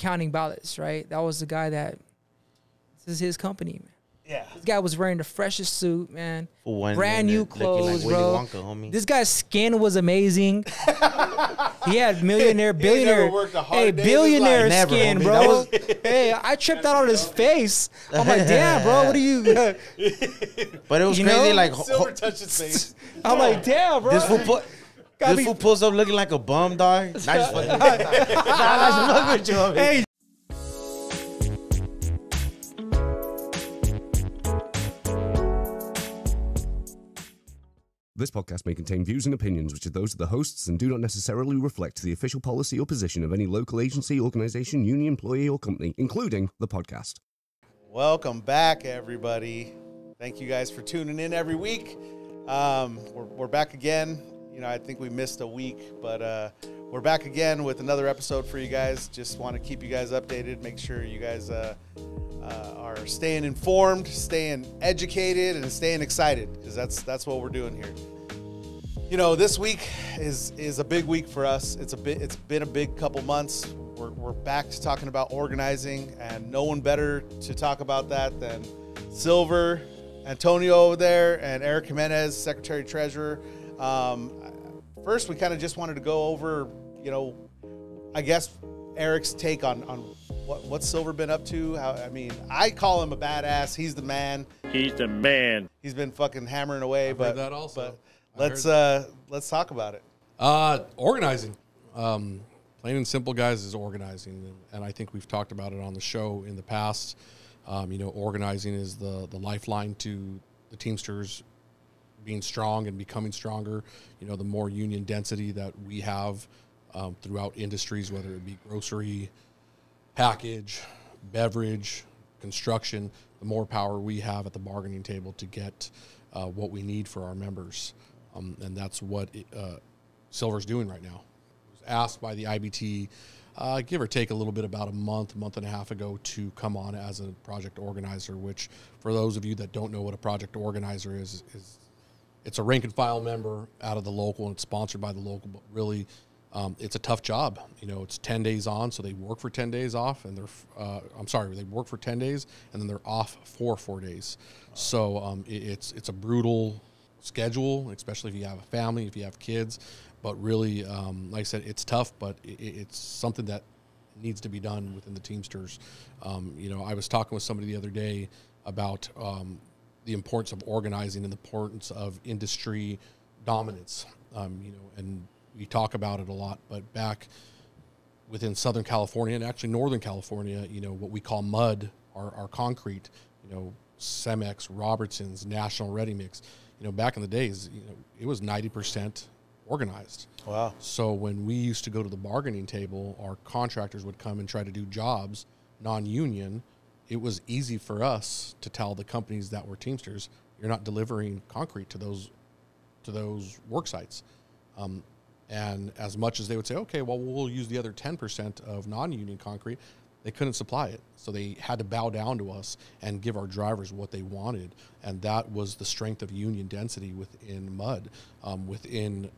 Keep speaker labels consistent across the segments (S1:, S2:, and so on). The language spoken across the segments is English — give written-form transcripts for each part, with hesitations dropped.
S1: counting ballots, right? That was the guy that, this is his company, man.
S2: Yeah.
S1: This guy was wearing the freshest suit, man.
S3: For
S1: brand new clothes,
S3: like
S1: bro.
S3: Wonka, homie.
S1: This guy's skin was amazing. He had billionaire, billionaire
S3: Never,
S1: skin,
S3: homie.
S1: bro. Hey, I tripped out on his face. I'm like, damn, bro, what are you?
S3: But it was
S1: You
S3: crazy,
S1: know?
S3: like
S2: Silver touched his face.
S1: I'm like, damn, bro.
S3: this fool pulls up looking like a bum, dog. Not just fucking. Nah, just fuck with you, homie.
S1: Hey.
S4: This podcast may contain views and opinions which are those of the hosts and do not necessarily reflect the official policy or position of any local agency, organization, union, employee, or company, including the podcast.
S2: Welcome back, everybody. Thank you guys for tuning in every week. We're back again. You know, I think we missed a week, but we're back again with another episode for you guys. Just want to keep you guys updated, make sure you guys are staying informed, staying educated, and staying excited, because that's what we're doing here. You know, this week is a big week for us. It's been a big couple months. We're back to talking about organizing, and no one better to talk about that than Silver, Antonio over there, and Eric Jimenez, Secretary Treasurer. First, we kind of just wanted to go over, you know, I guess Eric's take on what's Silver been up to. I call him a badass. He's the man.
S5: He's the man.
S2: He's been fucking hammering away.
S6: I've heard that also.
S2: But let's talk about it.
S6: Organizing. Plain and simple, guys, is organizing. And I think we've talked about it on the show in the past. You know, organizing is the lifeline to the Teamsters being strong and becoming stronger. You know, the more union density that we have throughout industries, whether it be grocery, package, beverage, construction, the more power we have at the bargaining table to get what we need for our members. And that's what Silver's doing right now. He was asked by the IBT, give or take a little bit, about a month and a half ago, to come on as a project organizer, which, for those of you that don't know what a project organizer is it's a rank and file member out of the local, and it's sponsored by the local, but really it's a tough job. You know, it's 10 days on, so they work for 10 days off, and they work for 10 days, and then they're off for 4 days. So it's a brutal schedule, especially if you have a family, if you have kids. But really, like I said, it's tough, but it's something that needs to be done within the Teamsters. You know, I was talking with somebody the other day about the importance of organizing and the importance of industry dominance. You know, and we talk about it a lot, but back within Southern California and actually Northern California, you know, what we call mud, our concrete, you know, Cemex, Robertson's, National Ready Mix, you know, back in the days, you know, it was 90% organized.
S2: Wow.
S6: So when we used to go to the bargaining table, our contractors would come and try to do jobs, non-union. It was easy for us to tell the companies that were Teamsters, you're not delivering concrete to those work sites. And as much as they would say, okay, well, we'll use the other 10% of non-union concrete, they couldn't supply it. So they had to bow down to us and give our drivers what they wanted. And that was the strength of union density within mud, within,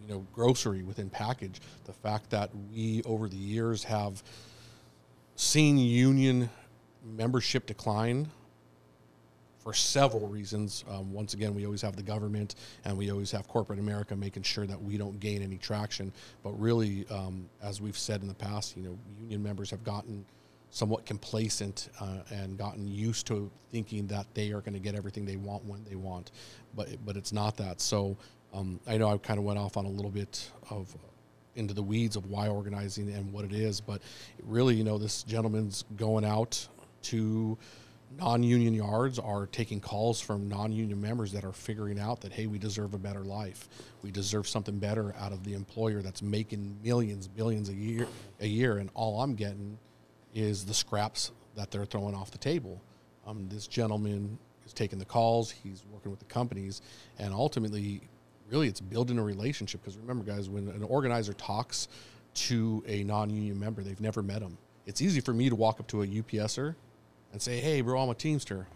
S6: you know, grocery, within package. The fact that we, over the years, have seen union membership decline for several reasons. Once again, we always have the government and we always have corporate America making sure that we don't gain any traction. But really, as we've said in the past, you know, union members have gotten somewhat complacent and gotten used to thinking that they are going to get everything they want when they want. But it's not that. So I know I kind of went off on a little bit of into the weeds of why organizing and what it is. But really, you know, this gentleman's going out to non-union yards, are taking calls from non-union members that are figuring out that, hey, we deserve a better life. We deserve something better out of the employer that's making millions, billions a year, and all I'm getting is the scraps that they're throwing off the table. This gentleman is taking the calls, he's working with the companies, and ultimately, really, it's building a relationship. Because remember, guys, when an organizer talks to a non-union member, they've never met him. It's easy for me to walk up to a UPSer and say, hey, bro, I'm a Teamster.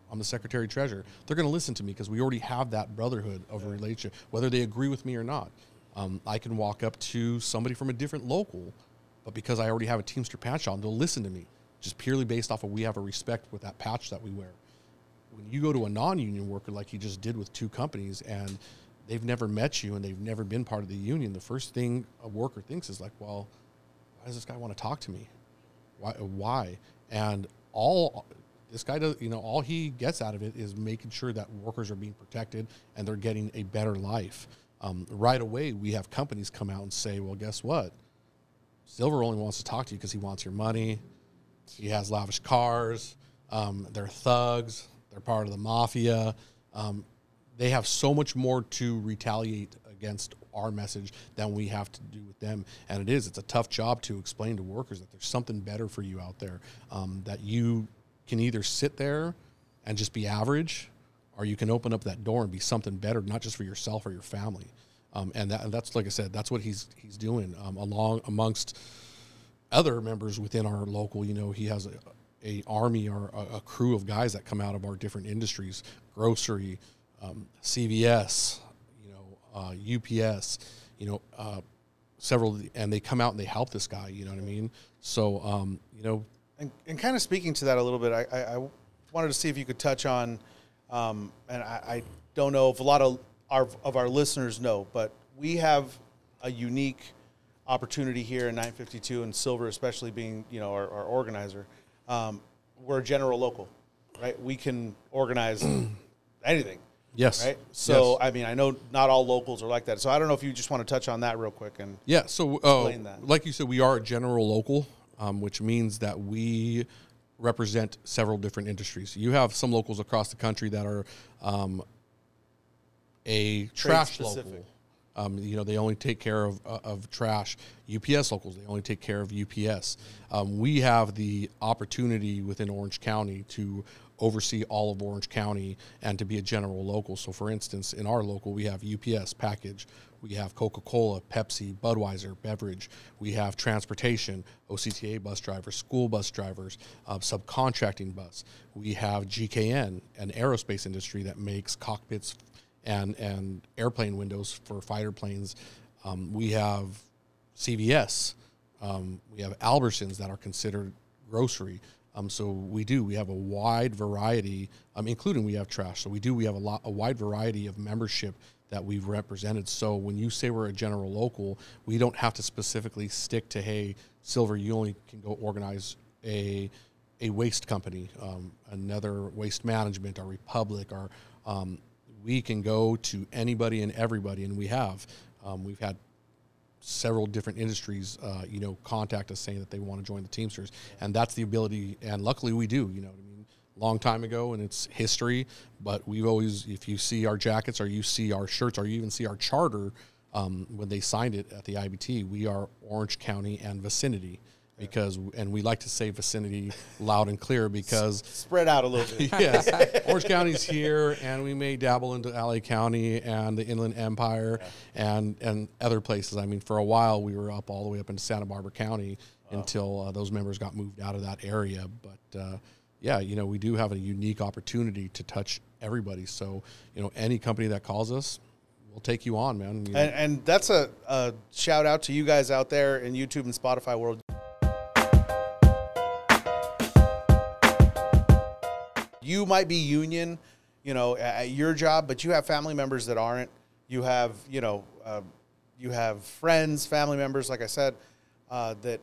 S6: I'm the Secretary Treasurer. They're going to listen to me because we already have that brotherhood of a relationship, whether they agree with me or not. I can walk up to somebody from a different local but because I already have a Teamster patch on, they'll listen to me just purely based off of we have a respect with that patch that we wear. When you go to a non-union worker like he just did with 2 companies and they've never met you and they've never been part of the union, the first thing a worker thinks is like, well, why does this guy want to talk to me? Why? And all this guy does, all he gets out of it is making sure that workers are being protected and they're getting a better life. Right away, we have companies come out and say, well, guess what? Silver only wants to talk to you because he wants your money. He has lavish cars. They're thugs. They're part of the mafia. They have so much more to retaliate against our message than we have to do with them. And it's a tough job to explain to workers that there's something better for you out there, that you can either sit there and just be average, or you can open up that door and be something better, not just for yourself or your family. And that's, like I said, that's what he's doing amongst other members within our local. He has a army or a crew of guys that come out of our different industries, grocery, CVS, UPS, several, and they come out and they help this guy, you know what I mean? So,
S2: And kind of speaking to that a little bit, I wanted to see if you could touch on, and I don't know if a lot of our listeners know, but we have a unique opportunity here in 952 and Silver, especially being, our organizer. We're a general local, right? We can organize anything.
S6: Yes.
S2: Right. So,
S6: yes.
S2: I know not all locals are like that. So I don't know if you just want to touch on that real quick and
S6: So
S2: explain that.
S6: Like you said, we are a general local, which means that we represent several different industries. You have some locals across the country that are a trash local. They only take care of trash. UPS locals, they only take care of UPS. We have the opportunity within Orange County to oversee all of Orange County and to be a general local. So, for instance, in our local, we have UPS package. We have Coca-Cola, Pepsi, Budweiser, beverage. We have transportation, OCTA bus drivers, school bus drivers, subcontracting bus. We have GKN, an aerospace industry that makes cockpits and airplane windows for fighter planes. We have CVS. We have Albertsons that are considered grocery. So we have a wide variety, including we have trash. So we have a wide variety of membership that we've represented. So when you say we're a general local, we don't have to specifically stick to, hey, Silver, you only can go organize a waste company, another waste management, or Republic, or we can go to anybody and everybody, and we have. We've had several different industries, contact us saying that they want to join the Teamsters, and that's the ability. And luckily, we do. Long time ago, and it's history. But we've always, if you see our jackets, or you see our shirts, or you even see our charter, when they signed it at the IBT, we are Orange County and vicinity. And we like to say vicinity loud and clear because
S2: spread out a little bit.
S6: Yes, Orange County's here, and we may dabble into LA County and the Inland Empire, and other places. For a while we were up all the way up into Santa Barbara County until those members got moved out of that area. But we do have a unique opportunity to touch everybody. So any company that calls us, we'll take you on, man.
S2: And that's a shout out to you guys out there in YouTube and Spotify world. You might be union, at your job, but you have family members that aren't. You have, you have friends, family members, like I said, that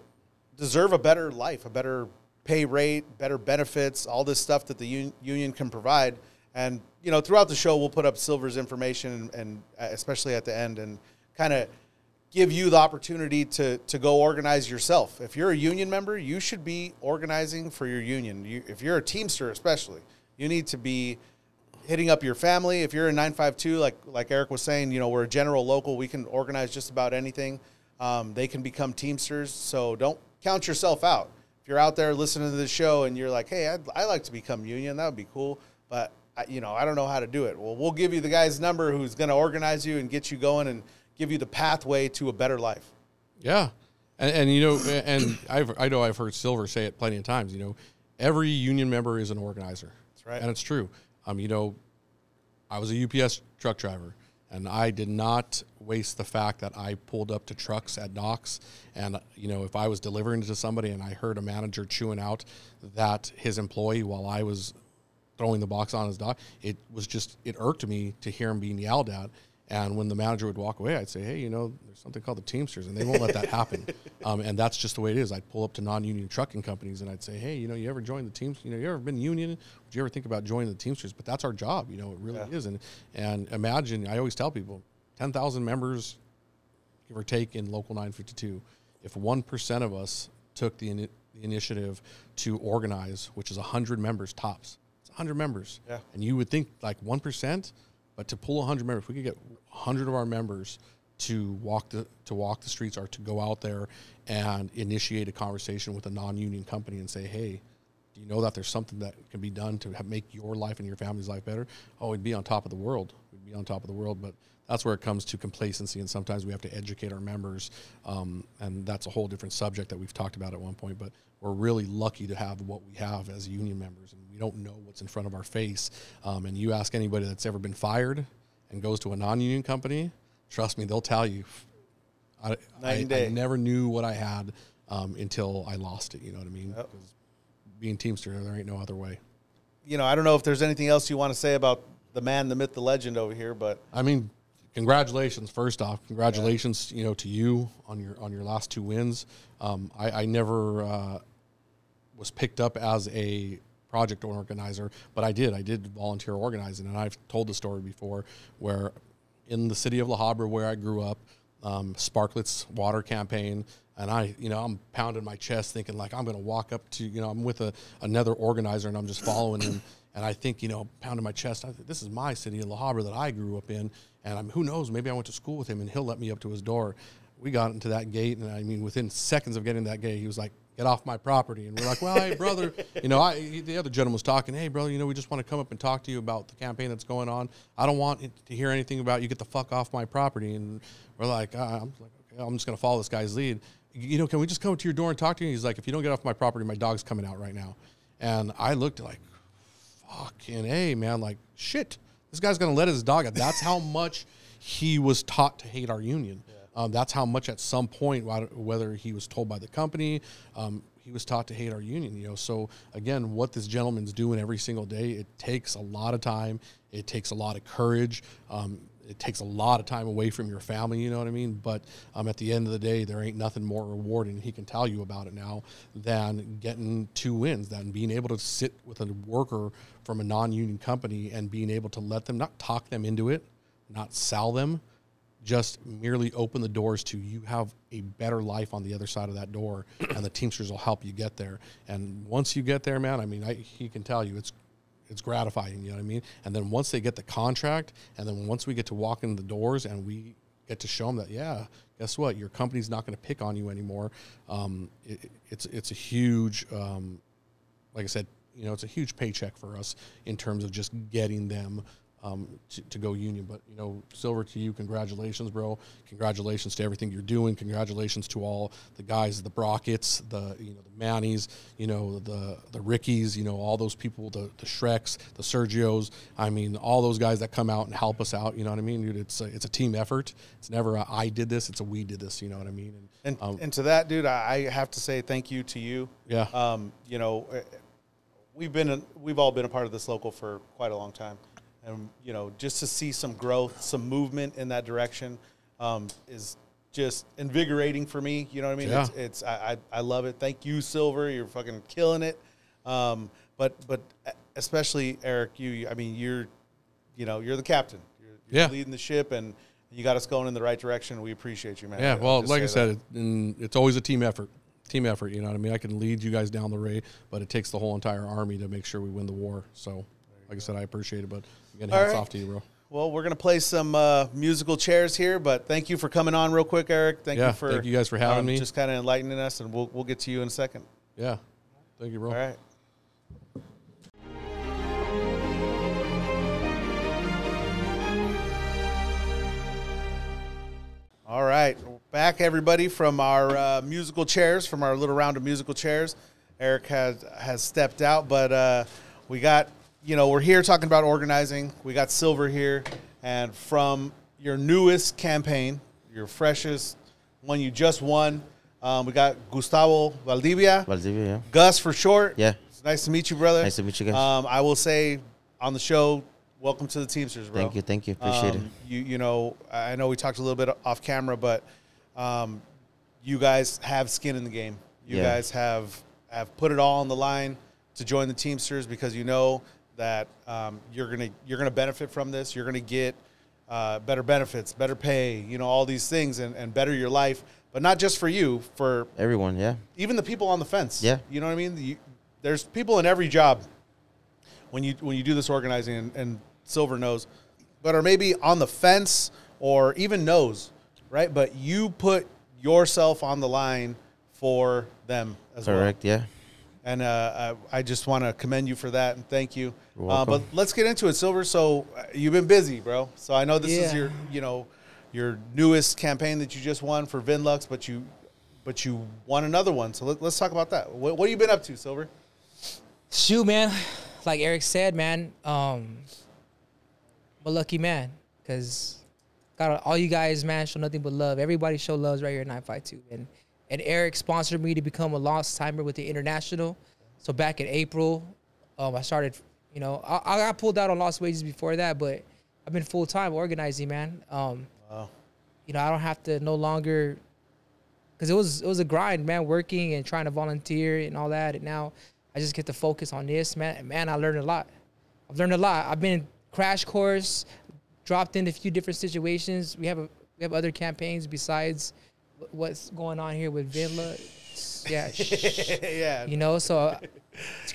S2: deserve a better life, a better pay rate, better benefits, all this stuff that the union can provide. And, throughout the show, we'll put up Silver's information, and especially at the end, and kind of give you the opportunity to go organize yourself. If you're a union member, you should be organizing for your union. If you're a Teamster especially, you need to be hitting up your family. If you're in 952, like Eric was saying, we're a general local. We can organize just about anything. They can become Teamsters, so don't count yourself out. If you're out there listening to this show and you're like, hey, I'd like to become union, that would be cool, but I don't know how to do it. Well, we'll give you the guy's number who's going to organize you and get you going and give you the pathway to a better life.
S6: Yeah. And and I know I've heard Silver say it plenty of times, every union member is an organizer.
S2: That's right.
S6: And it's true. I was a UPS truck driver, And I did not waste the fact that I pulled up to trucks at docks. And, you know, if I was delivering to somebody and I heard a manager chewing out that his employee while I was throwing the box on his dock, it irked me to hear him being yelled at. And when the manager would walk away, I'd say, hey, you know, there's something called the Teamsters, and they won't let that happen. And that's just the way it is. I'd pull up to non-union trucking companies, and I'd say, hey, you know, you ever joined the Teamsters? You know, you ever been union? Would you ever think about joining the Teamsters? But that's our job, you know, it really is. And imagine, I always tell people, 10,000 members, give or take, in Local 952. If 1% of us took the initiative to organize, which is 100 members tops, it's 100 members. Yeah. And you would think like 1%, but to pull 100 members, if we could get 100 of our members to walk the streets or to go out there and initiate a conversation with a non-union company and say, hey, do you know that there's something that can be done to make your life and your family's life better? Oh, we'd be on top of the world. We'd be on top of the world. But that's where it comes to complacency, and sometimes we have to educate our members, and that's a whole different subject that we've talked about at one point. But we're really lucky to have what we have as union members, and we don't know what's in front of our face. And you ask anybody that's ever been fired and goes to a non-union company, trust me, they'll tell you, I never knew what I had until I lost it, you know what I mean? Yep. Because being Teamster, there ain't no other way.
S2: You know, I don't know if there's anything else you want to say about the man, the myth, the legend over here, but
S6: I mean, congratulations, first off. Congratulations, you know, to you on your last 2 wins. I never was picked up as a project organizer, but I did volunteer organizing, and I've told the story before where in the city of La Habra, where I grew up, Sparklet's water campaign, and I'm pounding my chest thinking like I'm going to walk up to, you know, I'm with another organizer and I'm just following him, and I think, you know, pounding my chest, I think, this is my city of La Habra that I grew up in, and who knows, maybe I went to school with him and he'll let me up to his door. We got into that gate, and I mean, within seconds of getting that gate, he was like, get off my property. And we're like, well, hey, brother, you know, the other gentleman was talking, hey, brother, you know, we just want to come up and talk to you about the campaign that's going on. I don't want to hear anything about you get the fuck off my property. And we're like, I'm like, okay, I'm just going to follow this guy's lead. You know, can we just come to your door and talk to you? He's like, if you don't get off my property, my dog's coming out right now. And I looked like, fucking A, man, like, shit, this guy's going to let his dog out. That's how much he was taught to hate our union. That's how much at some point, whether he was told by the company, he was taught to hate our union, you know. So again, what this gentleman's doing every single day, it takes a lot of time. It takes a lot of courage. It takes a lot of time away from your family, you know what I mean? But at the end of the day, there ain't nothing more rewarding, he can tell you about it now, than getting 2 wins, than being able to sit with a worker from a non-union company and being able to let them, not talk them into it, not sell them, just merely open the doors to you have a better life on the other side of that door, and the Teamsters will help you get there. And once you get there, man, I mean, he can tell you it's gratifying, you know what I mean? And then once they get the contract, and then once we get to walk in the doors and we get to show them that, yeah, guess what? Your company's not going to pick on you anymore. It's a huge, like I said, you know, it's a huge paycheck for us in terms of just getting them to go union. But, you know, Silver, to you, congratulations, bro. Congratulations to everything you're doing. Congratulations to all the guys, the Brockets, the Mannies, you know, the Rickies, you know, all those people, the Shreks, the Sergios. I mean, all those guys that come out and help us out, you know what I mean? Dude, it's a team effort. It's never a I did this, it's a we did this, you know what I mean?
S2: And to that, dude, I have to say thank you to you.
S6: Yeah.
S2: You know, we've all been a part of this local for quite a long time. And, you know, just to see some growth, some movement in that direction is just invigorating for me. You know what I mean? Yeah. I love it. Thank you, Silver. You're fucking killing it. But especially Eric, I mean, you're the captain. You're leading the ship, and you got us going in the right direction. We appreciate you, man.
S6: Yeah. Well, like I said, it's always a team effort. You know what I mean? I can lead you guys down the way, but it takes the whole entire army to make sure we win the war. So, like I said, I appreciate it, but again, hats off to you, bro.
S2: Well, we're going to play some musical chairs here, but thank you for coming on real quick, Eric. Thank you guys for having me. Just kind of enlightening us, and we'll get to you in a second.
S6: Yeah. Thank you, bro.
S2: All right. All right. Back, everybody, from our musical chairs, from our little round of musical chairs. Eric has stepped out, but we got... You know, we're here talking about organizing. We got Silver here, and from, your newest campaign, your freshest one you just won. We got Gustavo Valdivia.
S3: Valdivia, yeah.
S2: Gus for short.
S3: Yeah.
S2: It's nice to meet you, brother.
S3: Nice to meet you guys.
S2: I will say on the show, welcome to the Teamsters, bro.
S3: Thank you. Appreciate it.
S2: You know, I know we talked a little bit off camera, but you guys have skin in the game. You guys have put it all on the line to join the Teamsters because you know that you're gonna benefit from this. You're gonna get better benefits, better pay, you know, all these things, and better your life. But not just for you, for
S3: Everyone, yeah.
S2: even the people on the fence.
S3: Yeah.
S2: You know what I mean? There's people in every job when you do this organizing, and Silver knows, but are maybe on the fence or even knows, right? But you put yourself on the line for them as well.
S3: Correct, yeah.
S2: And I just want to commend you for that and thank you.
S3: You're welcome.
S2: But let's get into it, Silver. So you've been busy, bro. So I know this is your newest campaign that you just won for Vinlux, but you won another one. So let's talk about that. What have you been up to, Silver?
S1: Shoot, man. Like Eric said, man, I'm a lucky man because got all you guys, man, show nothing but love. Everybody show love right here at 952. And Eric sponsored me to become a lost timer with the International. So back in April, I started, you know, I got pulled out on lost wages before that, but I've been full-time organizing, man.
S2: Wow.
S1: You know, I don't have to no longer, because it was a grind, man, working and trying to volunteer and all that. And now I just get to focus on this, man. And man, I learned a lot. I've learned a lot. I've been crash course, dropped in a few different situations. We have other campaigns besides what's going on here with Vinla. Yeah.
S2: Yeah.
S1: You know, so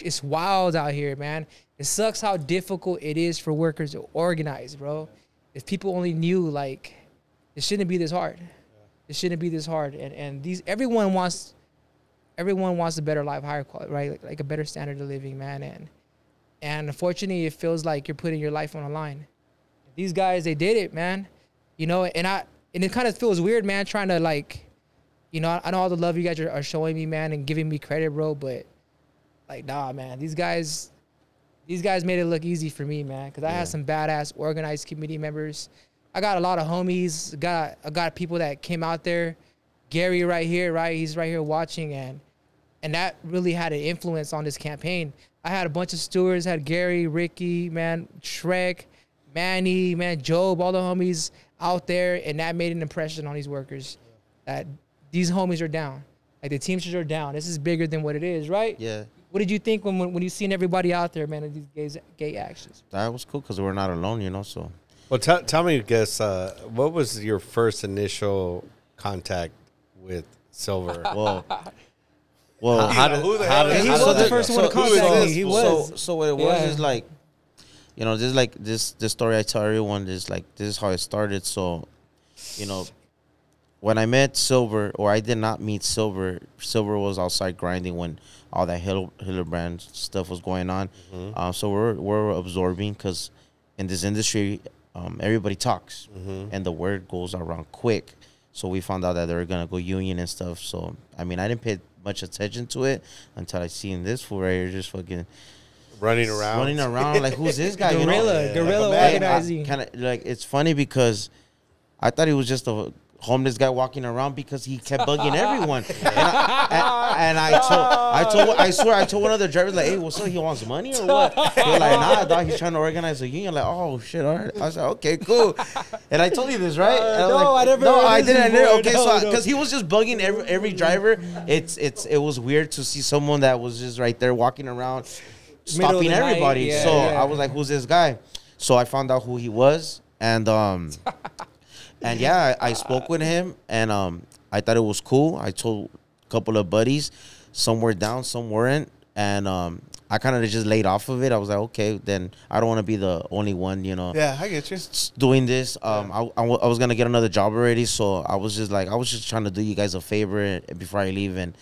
S1: it's wild out here, man. It sucks how difficult it is for workers to organize, bro. If people only knew, like, it shouldn't be this hard. It shouldn't be this hard. And everyone wants a better life, higher quality, right? Like a better standard of living, man. And unfortunately, it feels like you're putting your life on the line. These guys, they did it, man. You know, and it kind of feels weird, man, trying to, like, you know, I know all the love you guys are showing me, man, and giving me credit, bro, but, like, nah, man, these guys made it look easy for me, man, because I had some badass organized committee members. I got a lot of homies. I got people that came out there. Gary right here, right? He's right here watching, and that really had an influence on this campaign. I had a bunch of stewards. Had Gary, Ricky, man, Shrek, Manny, man, Job, all the homies out there, and that made an impression on these workers that these homies are down. Like, the Teamsters are down. This is bigger than what it is, right?
S3: Yeah.
S1: What did you think when you seen everybody out there, man, of these gay actions?
S3: That was cool because we're not alone, you know, so.
S5: Well, tell me, Gus, what was your first initial contact with Silver?
S3: Well,
S1: He was the first one to contact me. He was.
S3: So what it was is like, you know, this story I tell everyone is like, this is how it started. So, you know, when I met Silver, or I did not meet Silver was outside grinding when all that Hildebrand stuff was going on.
S5: Mm-hmm.
S3: So we're absorbing because in this industry, everybody talks and the word goes around quick. So we found out that they were gonna go union and stuff. So I mean, I didn't pay much attention to it until I seen this fool right here just fucking
S5: running around
S3: like, who's this guy?
S1: Guerrilla
S3: like
S1: organizing.
S3: Kind of like, it's funny because I thought he was just a homeless guy walking around because he kept bugging everyone. And I told one of the drivers, like, hey, what's up? He wants money or what? They're like, nah, dog, he's trying to organize a union. Like, oh shit, all right. I was like, okay, cool. And I told you this, right?
S1: I never.
S3: No, I didn't. Okay, so because he was just bugging every driver. It was weird to see someone that was just right there walking around, stopping everybody. I was like, who's this guy? So I found out who he was, and and yeah, I spoke with him, and I thought it was cool. I told a couple of buddies, some were down, some weren't, and I kind of just laid off of it. I was like, okay, then I don't want to be the only one, you know.
S2: Yeah, I get you.
S3: Doing this. I was gonna get another job already, so I was just trying to do you guys a favor before I leave and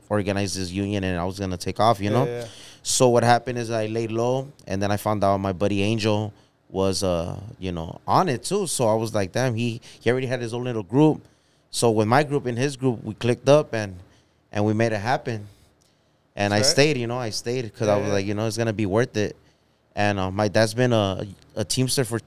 S3: organize this union, and I was gonna take off, you know.
S2: Yeah.
S3: So what happened is I laid low, and then I found out my buddy Angel was you know, on it too. So I was like, damn, he already had his own little group. So with my group and his group, we clicked up and we made it happen. And I stayed, you know, because I was like, you know, it's gonna be worth it. And my dad's been a Teamster for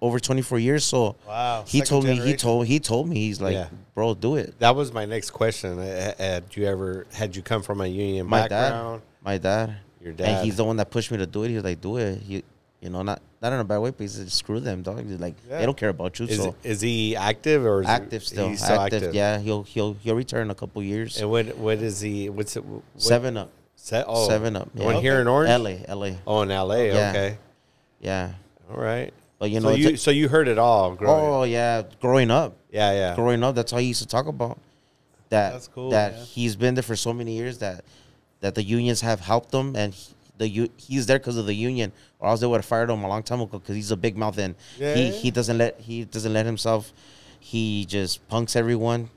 S3: over 24 years. So
S2: wow,
S3: he told me he's like,
S5: Yeah.
S3: bro, do it.
S5: That was my next question. Had you come from a union background?
S3: My dad.
S5: Your dad.
S3: And he's the one that pushed me to do it. He was like, do it. He, not in a bad way, but he said, screw them, dog. He's like, they don't care about you.
S5: Is he active or
S3: active still?
S5: He's still
S3: active. Yeah, he'll return in a couple years.
S5: And what is he? What's it?
S3: 7 Up.
S5: 7
S3: Up.
S5: Yeah. One here in Orange.
S3: LA.
S5: Oh, in LA.
S3: Yeah.
S5: Okay.
S3: Yeah.
S5: All right.
S3: But
S5: so you heard it all.
S3: Growing up.
S5: Yeah.
S3: Growing up, that's all he used to talk about. That's
S2: cool.
S3: That
S2: Man.
S3: he's been there for so many years that the unions have helped him, and he's there because of the union, or else they would have fired him a long time ago because he's a big mouth and he doesn't let himself. He just punks everyone.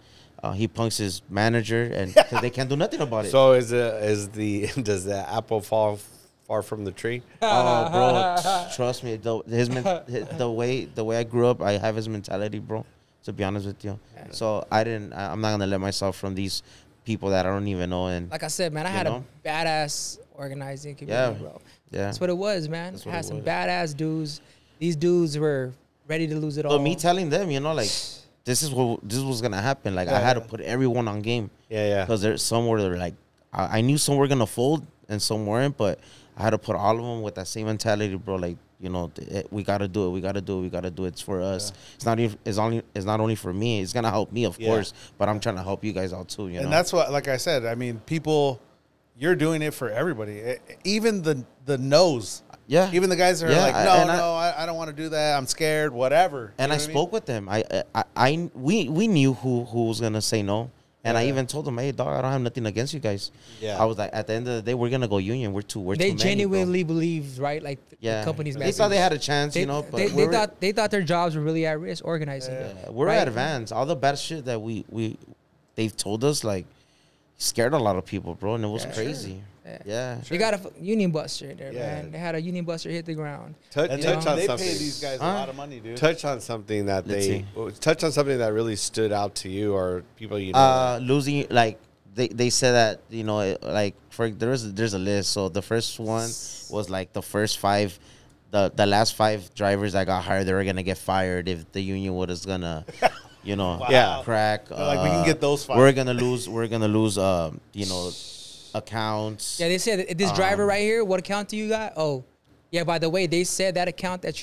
S3: He punks his manager, and because they can't do nothing about it.
S5: So does the apple fall far from the tree?
S3: Oh, bro, trust me. The way I grew up, I have his mentality, bro. To be honest with you, so I'm not gonna let myself from these people that I don't even know. And
S1: like I said, man, I had a badass organizing community, bro.
S3: Yeah,
S1: that's what it was, man. I had some badass dudes. These dudes were ready to lose it all.
S3: But me telling them, like, this was gonna happen. Like, I had to put everyone on game.
S5: Yeah.
S3: Because there's somewhere they're like, I knew some were gonna fold and some weren't, but I had to put all of them with that same mentality, bro. Like, we gotta do it. We gotta do it. It's for us. Yeah. It's not only for me. It's gonna help me, of course. But I'm trying to help you guys out too. You know.
S2: And that's what, like I said, I mean, people, you're doing it for everybody. Even the no's.
S3: Yeah.
S2: Even the guys that are like, I don't want to do that. I'm scared. Whatever.
S3: And I spoke with them. We knew who was gonna say no. And I even told them, hey, dog, I don't have nothing against you guys. Yeah. I was like, at the end of the day, we're going to go union. We're too many.
S1: They genuinely believed, right? Like, the company's
S3: message. They thought they had a chance, but
S1: they thought their jobs were really at risk organizing.
S3: Yeah. We're advanced. All the bad shit that they've told us, like, scared a lot of people, bro, and it was crazy. Sure. Yeah.
S1: They got a union buster in there, man. They had a union buster hit the ground.
S2: Touch on something. They pay these guys a lot of money, dude.
S5: Touch on something that really stood out to you, or people you know.
S3: Losing, like, they said that, like, there's a list. So the first one was like the first 5, the last 5 drivers that got hired, they were gonna get fired if the union was gonna. Crack.
S2: Like, we can get those 5.
S3: We're gonna lose. Accounts.
S1: Yeah, they said that this driver right here, what account do you got? Oh, yeah. By the way, they said that account that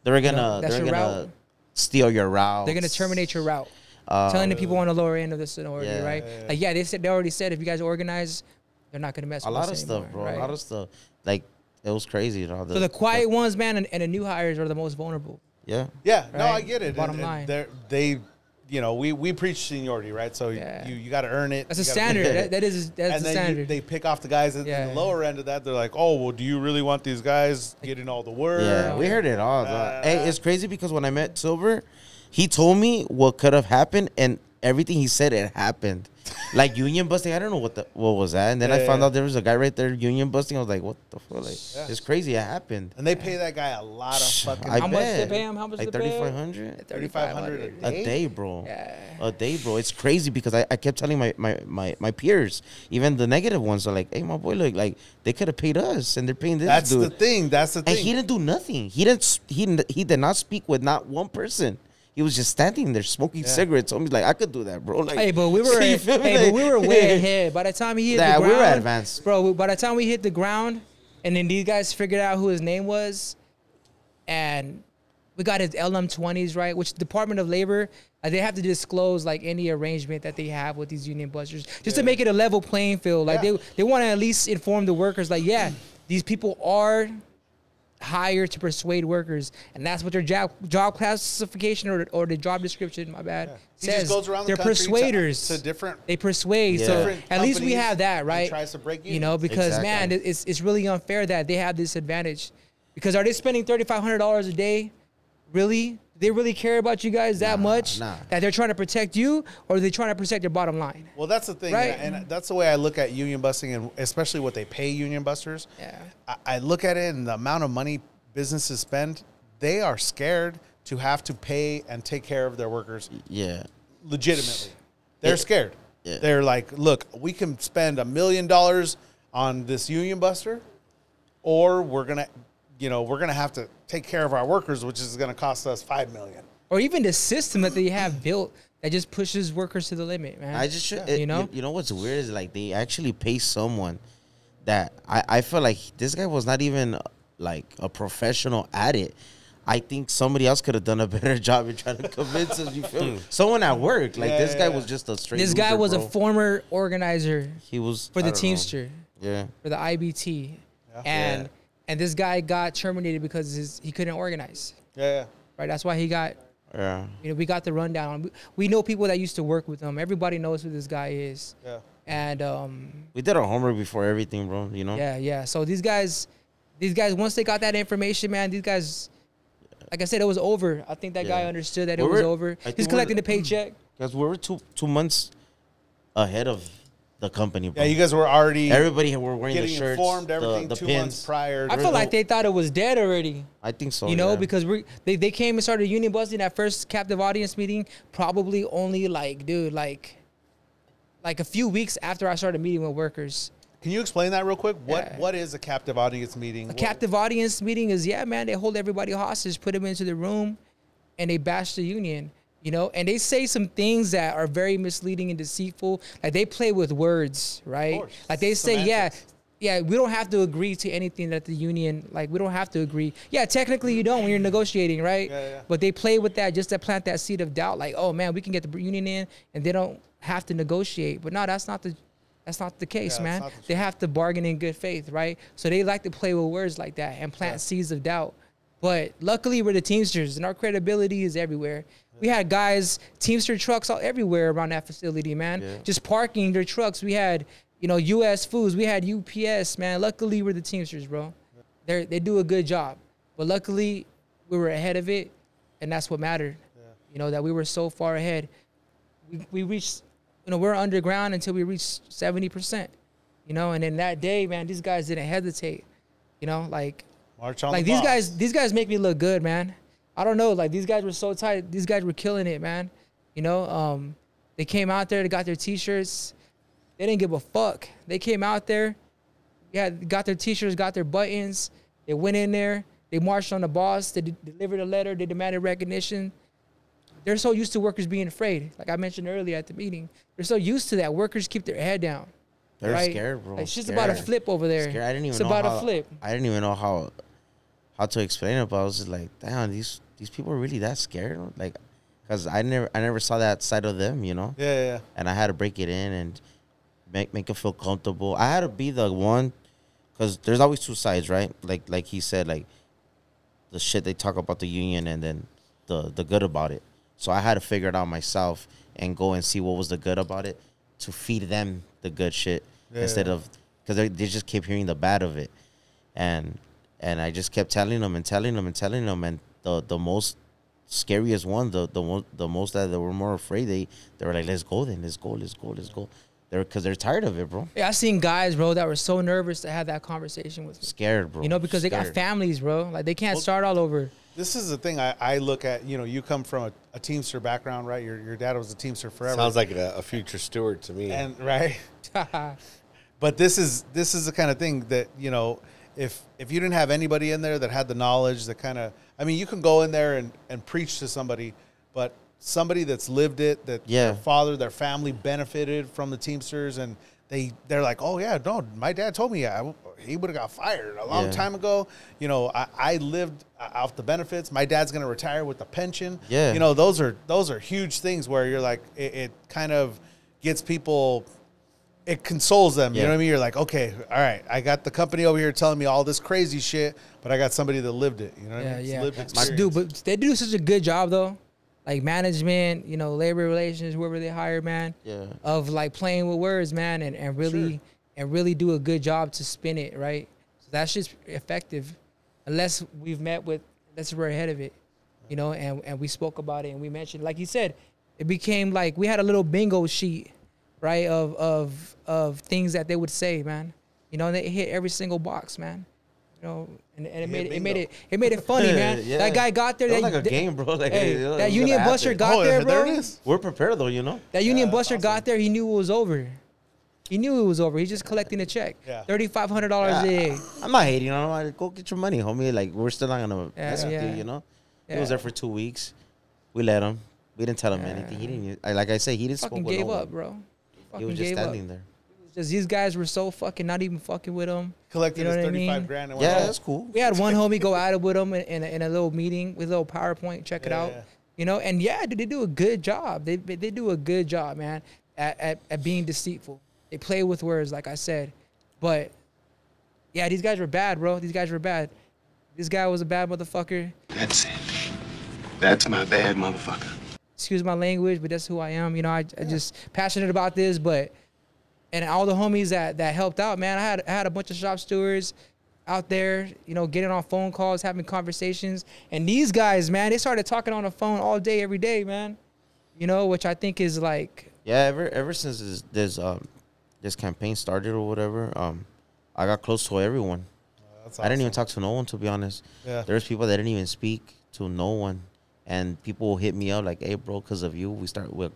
S1: they're gonna
S3: steal your route.
S1: They're gonna terminate your route. Telling the people on the lower end of the seniority, right? Yeah. Like, they already said if you guys organize, they're not gonna mess with us
S3: a lot of
S1: anymore,
S3: stuff, bro.
S1: Right?
S3: A lot of stuff. Like, it was crazy. So
S1: the quiet ones, man, and the new hires are the most vulnerable.
S2: Yeah.
S1: Right?
S2: No, I get it.
S1: Bottom line.
S2: We preach seniority, right? So you got to earn it.
S1: That's a standard. That's the standard.
S2: They pick off the guys at the lower end of that. They're like, oh, well, do you really want these guys getting all the work?
S3: Yeah, we heard it all. Hey, it's crazy because when I met Silver, he told me what could have happened, and everything he said, it happened. Like, union busting, I don't know what was that. And then I found out there was a guy right there union busting. I was like, what the fuck? Like, it's crazy. It happened.
S2: And they pay that guy a lot of fucking.
S3: How
S1: much they pay him? How much
S3: like
S1: they pay him?
S3: $3,500.
S2: $3,500
S3: a day, bro.
S1: Yeah.
S3: A day, bro. It's crazy because I kept telling my peers, even the negative ones, are like, hey, my boy, look, like, they could have paid us, and they're paying this
S2: That's
S3: dude.
S2: the thing. And
S3: he didn't do nothing. He did not speak with not one person. He was just standing there smoking cigarettes. So I'm like, I could do that, bro. Like,
S1: but we were way ahead. By the time he hit the ground,
S3: we were advanced,
S1: bro. By the time we hit the ground, and then these guys figured out who his name was, and we got his LM20s, right? Which Department of Labor, they have to disclose like any arrangement that they have with these union busters, just to make it a level playing field. Like they want to at least inform the workers, like, these people are hired to persuade workers, and that's what their job classification or the job description, my bad,
S2: He
S1: says.
S2: just goes around
S1: They're
S2: the country
S1: persuaders.
S2: to different.
S1: They persuade. So
S2: Different
S1: at least we have that, right?
S2: Tries to break
S1: Because man, it's really unfair that they have this advantage. Because are they spending $3,500 a day? Really? They really care about you guys that much that they're trying to protect you, or are they trying to protect their bottom line?
S2: Well, that's the thing,
S1: right?
S2: And that's the way I look at union busting, and especially what they pay union busters.
S1: Yeah.
S2: I look at it, and the amount of money businesses spend, they are scared to have to pay and take care of their workers.
S3: Yeah.
S2: Legitimately. They're scared.
S3: Yeah.
S2: They're like, look, we can spend $1 million on this union buster, or we're going to you know, we're going to have to take care of our workers, which is going to cost us $5 million.
S1: Or even the system that they have built that just pushes workers to the limit, man.
S3: I just
S1: you know?
S3: You know what's weird is like they actually pay someone that I feel like this guy was not even like a professional at it. I think somebody else could have done a better job in trying to convince us. You feel me? Someone at work. Like this guy was just a straight.
S1: This guy was a former organizer.
S3: He was
S1: for the Teamster.
S3: Yeah.
S1: For the IBT, and this guy got terminated because he couldn't organize.
S2: Yeah.
S1: Right. That's why he got.
S3: Yeah.
S1: You know, we got the rundown. We know people that used to work with him. Everybody knows who this guy is.
S2: Yeah.
S1: And
S3: we did our homework before everything, bro. You know.
S1: Yeah. So these guys, once they got that information, man, these guys. Like I said, it was over. I think that guy understood that it was over. He's collecting the paycheck.
S3: Because we were two months ahead of the company, bro.
S2: Yeah, you guys were already.
S3: Everybody were wearing the shirts,
S2: informed, everything
S3: the
S2: 2
S3: pins.
S2: months prior.
S1: I feel like they thought it was dead already.
S3: I think so.
S1: You know, because they came and started union busting that first captive audience meeting. Probably only like a few weeks after I started meeting with workers.
S2: Can you explain that real quick? What is a captive audience meeting?
S1: Captive audience meeting is, man, they hold everybody hostage, put them into the room, and they bash the union, you know? And they say some things that are very misleading and deceitful. Like, they play with words, right? Like, they say, we don't have to agree to anything that the union, like, we don't have to agree. Yeah, technically you don't when you're negotiating, right? But they play with that just to plant that seed of doubt. Like, oh, man, we can get the union in, and they don't have to negotiate. But no, that's not the case, man. They have to bargain in good faith, right? So they like to play with words like that and plant seeds of doubt. But luckily, we're the Teamsters, and our credibility is everywhere. We had guys, Teamster trucks all everywhere around that facility, man. Just parking their trucks. We had, you know, U.S. Foods. We had UPS, man. Luckily, we're the Teamsters, bro. They do a good job. But luckily, we were ahead of it, and that's what mattered. You know, that we were so far ahead. We reached... You know, we're underground until we reached 70%, you know, and then that day, man, these guys didn't hesitate, you know, like these guys make me look good, man. I don't know, like these guys were so tight. These guys were killing it, man. You know, they came out there, they got their T-shirts. They didn't give a fuck. They came out there, got their T-shirts, got their buttons. They went in there, they marched on the boss, they delivered a letter, they demanded recognition. They're so used to workers being afraid. Like I mentioned earlier at the meeting, they're so used to that. Workers keep their head down.
S3: They're scared, bro.
S1: Like, it's just about a flip over there.
S3: Scared. I didn't even
S1: know about a flip.
S3: I didn't even know how to explain it, but I was just like, damn, these people are really that scared? Like, because I never saw that side of them, you know?
S2: Yeah.
S3: And I had to break it in and make it feel comfortable. I had to be the one, because there's always two sides, right? Like he said, like, the shit they talk about the union and then the good about it. So I had to figure it out myself and go and see what was the good about it to feed them the good shit instead of, because they just kept hearing the bad of it. And I just kept telling them and the most scariest one, the most that they were more afraid, they were like, let's go. Because they're tired of it, bro.
S1: Yeah, I seen guys, bro, that were so nervous to have that conversation with me.
S3: Scared, bro.
S1: You know, because they got families, bro. Like, they can't start all over.
S2: This is the thing I look at. You know, you come from a Teamster background, right? Your dad was a Teamster forever.
S5: Sounds like a future steward to me.
S2: And right. But this is the kind of thing that, you know, if you didn't have anybody in there that had the knowledge, that kind of, I mean, you can go in there and preach to somebody, but somebody that's lived it, that their father, their family benefited from the Teamsters, and they're like, oh yeah, no, my dad told me he would have got fired a long time ago. You know, I lived off the benefits. My dad's gonna retire with the pension.
S3: Yeah,
S2: you know, those are huge things where you're like, it kind of gets people. It consoles them. You know what I mean? You're like, okay, all right, I got the company over here telling me all this crazy shit, but I got somebody that lived it. You know what I mean? Lived experience.
S1: Dude, but they do such a good job though. Like management, you know, labor relations, whoever they hire, man. Yeah. Of like playing with words, man, and really do a good job to spin it, right? So that's just effective, unless we're ahead of it, you know, and we spoke about it and we mentioned, like you said, it became like we had a little bingo sheet, right, of things that they would say, man. You know, and they hit every single box, man. You know, and it made it funny, man. That guy got there.
S3: That was like a game, bro. Like,
S1: that union buster got there, bro.
S3: We're prepared though, you know.
S1: That union buster got there. He knew it was over. He knew it was over. He's just collecting a check.
S2: Yeah.
S1: $3,500 a day.
S3: I'm not hating on him. Go get your money, homie. Like, we're still not gonna mess with
S1: yeah.
S3: you, you know.
S1: Yeah.
S3: He was there for 2 weeks. We let him. We didn't tell him anything. He didn't. Like I said, he didn't
S1: Fucking
S3: smoke with
S1: gave
S3: no one.
S1: up, bro.
S3: He was just standing there.
S1: Just these guys were so fucking not even fucking with him.
S2: Collected
S1: You know
S2: his
S1: what I
S2: 35
S1: mean?
S2: grand. And
S3: Yeah,
S2: went home.
S3: that's cool.
S1: We had one homie go at it with him in a little meeting with a little PowerPoint. Check it out.
S2: Yeah.
S1: You know, and yeah, they do a good job. They do a good job, man, at being deceitful. They play with words, like I said. But yeah, these guys were bad, bro. These guys were bad. This guy was a bad motherfucker.
S7: That's it. That's my bad motherfucker.
S1: Excuse my language, but that's who I am. You know, I just passionate about this, but and all the homies that helped out, man. I had a bunch of shop stewards out there, you know, getting on phone calls, having conversations. And these guys, man, they started talking on the phone all day, every day, man. You know, which I think is like,
S3: Yeah, ever since this campaign started or whatever, I got close to everyone.
S2: That's
S3: I didn't even
S2: awesome.
S3: talk to no one, to be honest.
S2: Yeah.
S3: There's people that didn't even speak to no one, and people will hit me up like, "Hey, bro, because of you,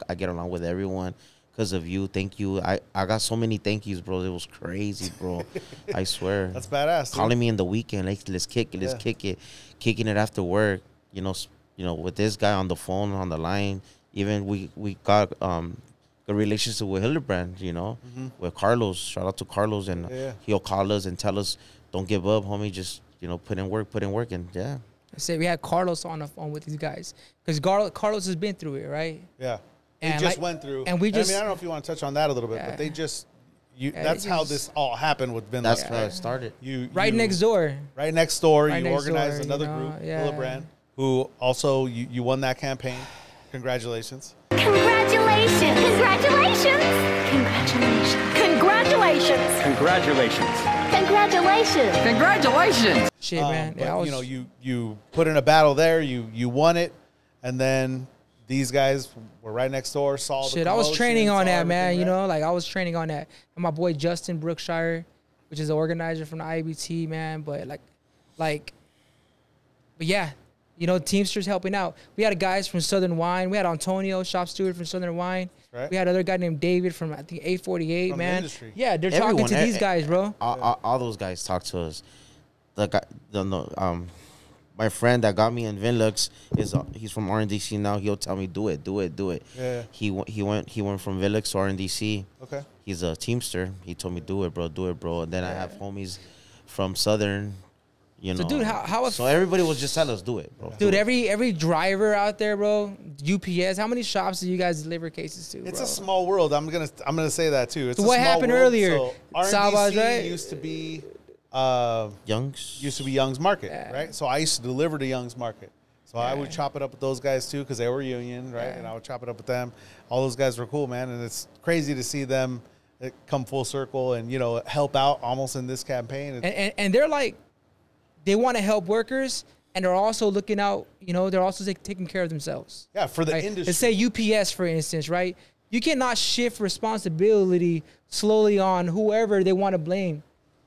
S3: I get along with everyone. Because of you, thank you." I got so many thank yous, bro. It was crazy, bro. I swear.
S2: That's badass. Dude.
S3: Calling me in the weekend, like, let's kick it, kicking it after work. You know, with this guy on the phone, on the line. Even we got good relationship with Hildebrand, you know, with Carlos. Shout out to Carlos, and he'll call us and tell us, "Don't give up, homie. Just, you know, put in work, and yeah."
S1: I said, we had Carlos on the phone with these guys because Carlos has been through it, right?
S2: Yeah. They
S1: And
S2: just
S1: like-
S2: went through.
S1: and we just-
S2: I mean, I don't know if you want to touch on that a little bit,
S1: Yeah.
S2: but they just,
S1: Yeah,
S2: that's
S1: they
S2: how
S1: just-
S2: this all happened with Vin.
S3: That's
S2: Luck.
S3: how it started.
S1: Right next door.
S2: Right next door,
S1: Right
S2: you
S1: next
S2: organized
S1: door,
S2: another
S1: you know,
S2: group,
S1: yeah.
S2: Hildebrand, who also, you won that campaign. Congratulations.
S8: Congratulations! Congratulations! Congratulations!
S7: Congratulations.
S8: Congratulations!
S9: Congratulations!
S1: Shit, man.
S2: But,
S1: Yeah, I was,
S2: you know, you put in a battle there, you won it, and then these guys were right next door, saw the
S1: shit, I was
S2: commotion,
S1: training on
S2: saw
S1: that, man.
S2: everything,
S1: You
S2: right?
S1: know, like I was training on that. And my boy Justin Brookshire, which is the organizer from the IBT, man. But yeah, you know, Teamsters helping out. We had guys from Southern Wine. We had Antonio, shop steward from Southern Wine.
S2: Right.
S1: We had another guy named David from, I think, 848,
S2: From the
S1: man.
S2: industry.
S1: Yeah, they're
S3: Everyone,
S1: talking to these guys, bro.
S3: All those guys talk to us. The guy, my friend that got me in Vinlux he's from RNDC now. He'll tell me do it.
S2: Yeah.
S3: He went from Vinlux to RNDC.
S2: Okay.
S3: He's a Teamster. He told me do it, bro. And then I have homies from Southern. You know.
S1: So, dude, how
S3: So everybody was just telling us do it, bro.
S1: Dude, every driver out there, bro, UPS, how many shops do you guys deliver cases to,
S2: It's
S1: bro?
S2: a small world. I'm gonna say that too. It's
S1: So
S2: a
S1: what
S2: small
S1: happened
S2: world.
S1: earlier?
S2: So
S1: Sabas,
S2: RNDC
S1: right?
S2: used to be
S3: Youngs.
S2: Young's Market,
S1: Yeah.
S2: right? So I used to deliver to Young's Market. So I would chop it up with those guys too because they were union, right? And I would chop it up with them. All those guys were cool, man. And it's crazy to see them come full circle and, you know, help out almost in this campaign.
S1: And they're like, they want to help workers, and they're also looking out, you know, they're also taking care of themselves.
S2: Yeah, for the
S1: Right?
S2: industry.
S1: Let's say UPS, for instance, right? You cannot shift responsibility slowly on whoever they want to blame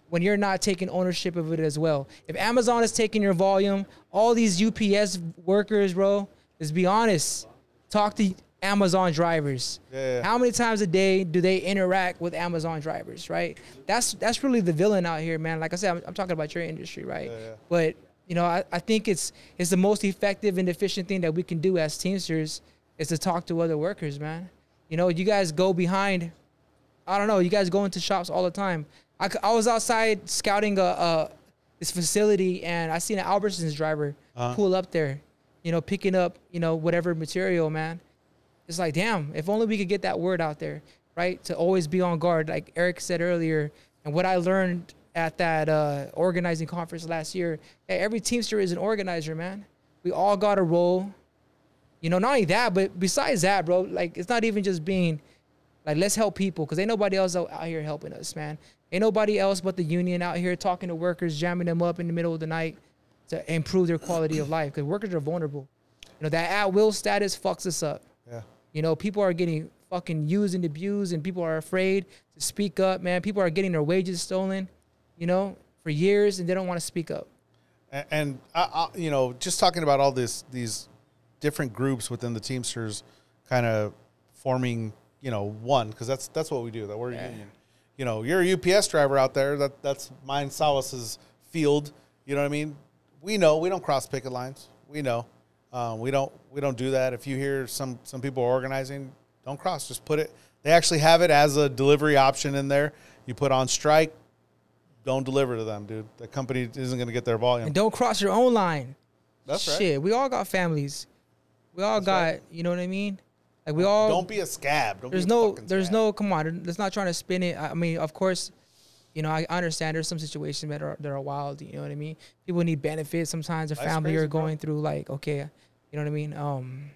S1: when you're not taking ownership of it as well. If Amazon is taking your volume, all these UPS workers, bro, let's be honest, talk to Amazon drivers.
S2: Yeah.
S1: How many times a day do they interact with Amazon drivers, right? That's really the villain out here, man. Like I said, I'm talking about your industry, right?
S2: Yeah.
S1: But, you know, I think it's the most effective and efficient thing that we can do as Teamsters is to talk to other workers, man. You know, you guys go behind, I don't know, you guys go into shops all the time. I was outside scouting this facility, and I seen an Albertsons driver pull up there, you know, picking up, you know, whatever material, man. It's like, damn, if only we could get that word out there, right? To always be on guard, like Eric said earlier. And what I learned at that organizing conference last year, hey, every Teamster is an organizer, man. We all got a role. You know, not only that, but besides that, bro, like, it's not even just being, like, let's help people, because ain't nobody else out here helping us, man. Ain't nobody else but the union out here talking to workers, jamming them up in the middle of the night to improve their quality of life, because workers are vulnerable. You know, that at-will status fucks us up.
S2: Yeah.
S1: You know, people are getting fucking used and abused, and people are afraid to speak up, man. People are getting their wages stolen, you know, for years, and they don't want to speak up.
S2: And you know, just talking about all these different groups within the Teamsters kind of forming, you know, one, because that's what we do, that we're a union. you know, you're a UPS driver out there. That's mine, Salas's field. You know what I mean? We know we don't cross picket lines. We know we don't do that. If you hear some people are organizing, don't cross. Just put it. They actually have it as a delivery option in there. You put on strike. Don't deliver to them, dude. The company isn't going to get their volume.
S1: And don't cross your own line.
S2: That's right.
S1: Shit, we all got families. We all got,
S2: right.
S1: you know what I mean? Like we all.
S2: Don't be a scab.
S1: There's no. Come on, let's not try to spin it. I mean, of course, you know, I understand there's some situations that are wild. You know what I mean? People need benefits. Sometimes their family are going through like, okay, you know what I mean?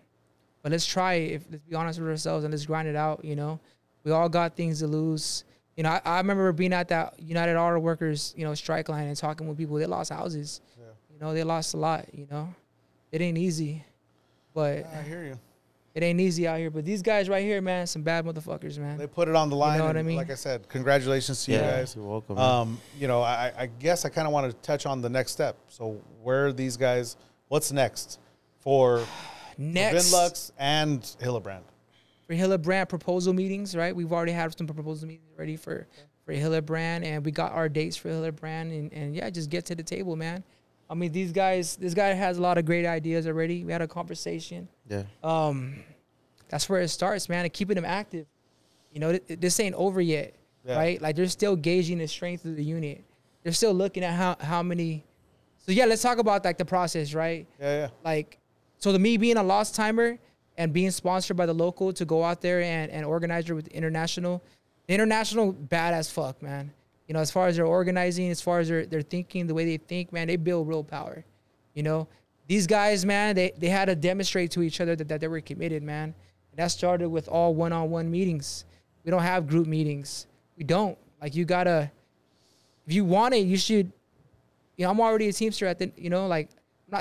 S1: But let's try it. Let's be honest with ourselves and let's grind it out. You know, we all got things to lose. You know, I remember being at that United Auto Workers, you know, strike line and talking with people. They lost houses. Yeah. You know, they lost a lot. You know, it ain't easy. But
S2: I hear you.
S1: It ain't easy out here. But these guys right here, man, some bad motherfuckers, man.
S2: They put it on the line.
S1: You know what I mean?
S2: Like I said, congratulations to you guys.
S3: You're welcome.
S2: You know, I guess I kind of want to touch on the next step. So where are these guys? What's next for Vinlux and Hillebrand?
S1: For Hillebrand proposal meetings, right? We've already had some proposal meetings ready for Hillebrand, and we got our dates for Hillebrand, and yeah, just get to the table, man. I mean, this guy has a lot of great ideas already. We had a conversation.
S3: Yeah.
S1: That's where it starts, man, and keeping them active. You know, this ain't over yet, right? Like they're still gauging the strength of the unit. They're still looking at how many. So yeah, let's talk about like the process, right?
S2: Yeah.
S1: Like, so me being a lost timer and being sponsored by the local to go out there and organize with the international bad as fuck, man. You know, as far as their organizing, as far as their thinking, the way they think, man, they build real power. You know, these guys, man, they had to demonstrate to each other that they were committed, man. And that started with all one-on-one meetings. We don't have group meetings. We don't. Like, you gotta, if you want it, you should, you know, I'm already a Teamster at the, you know, like, I'm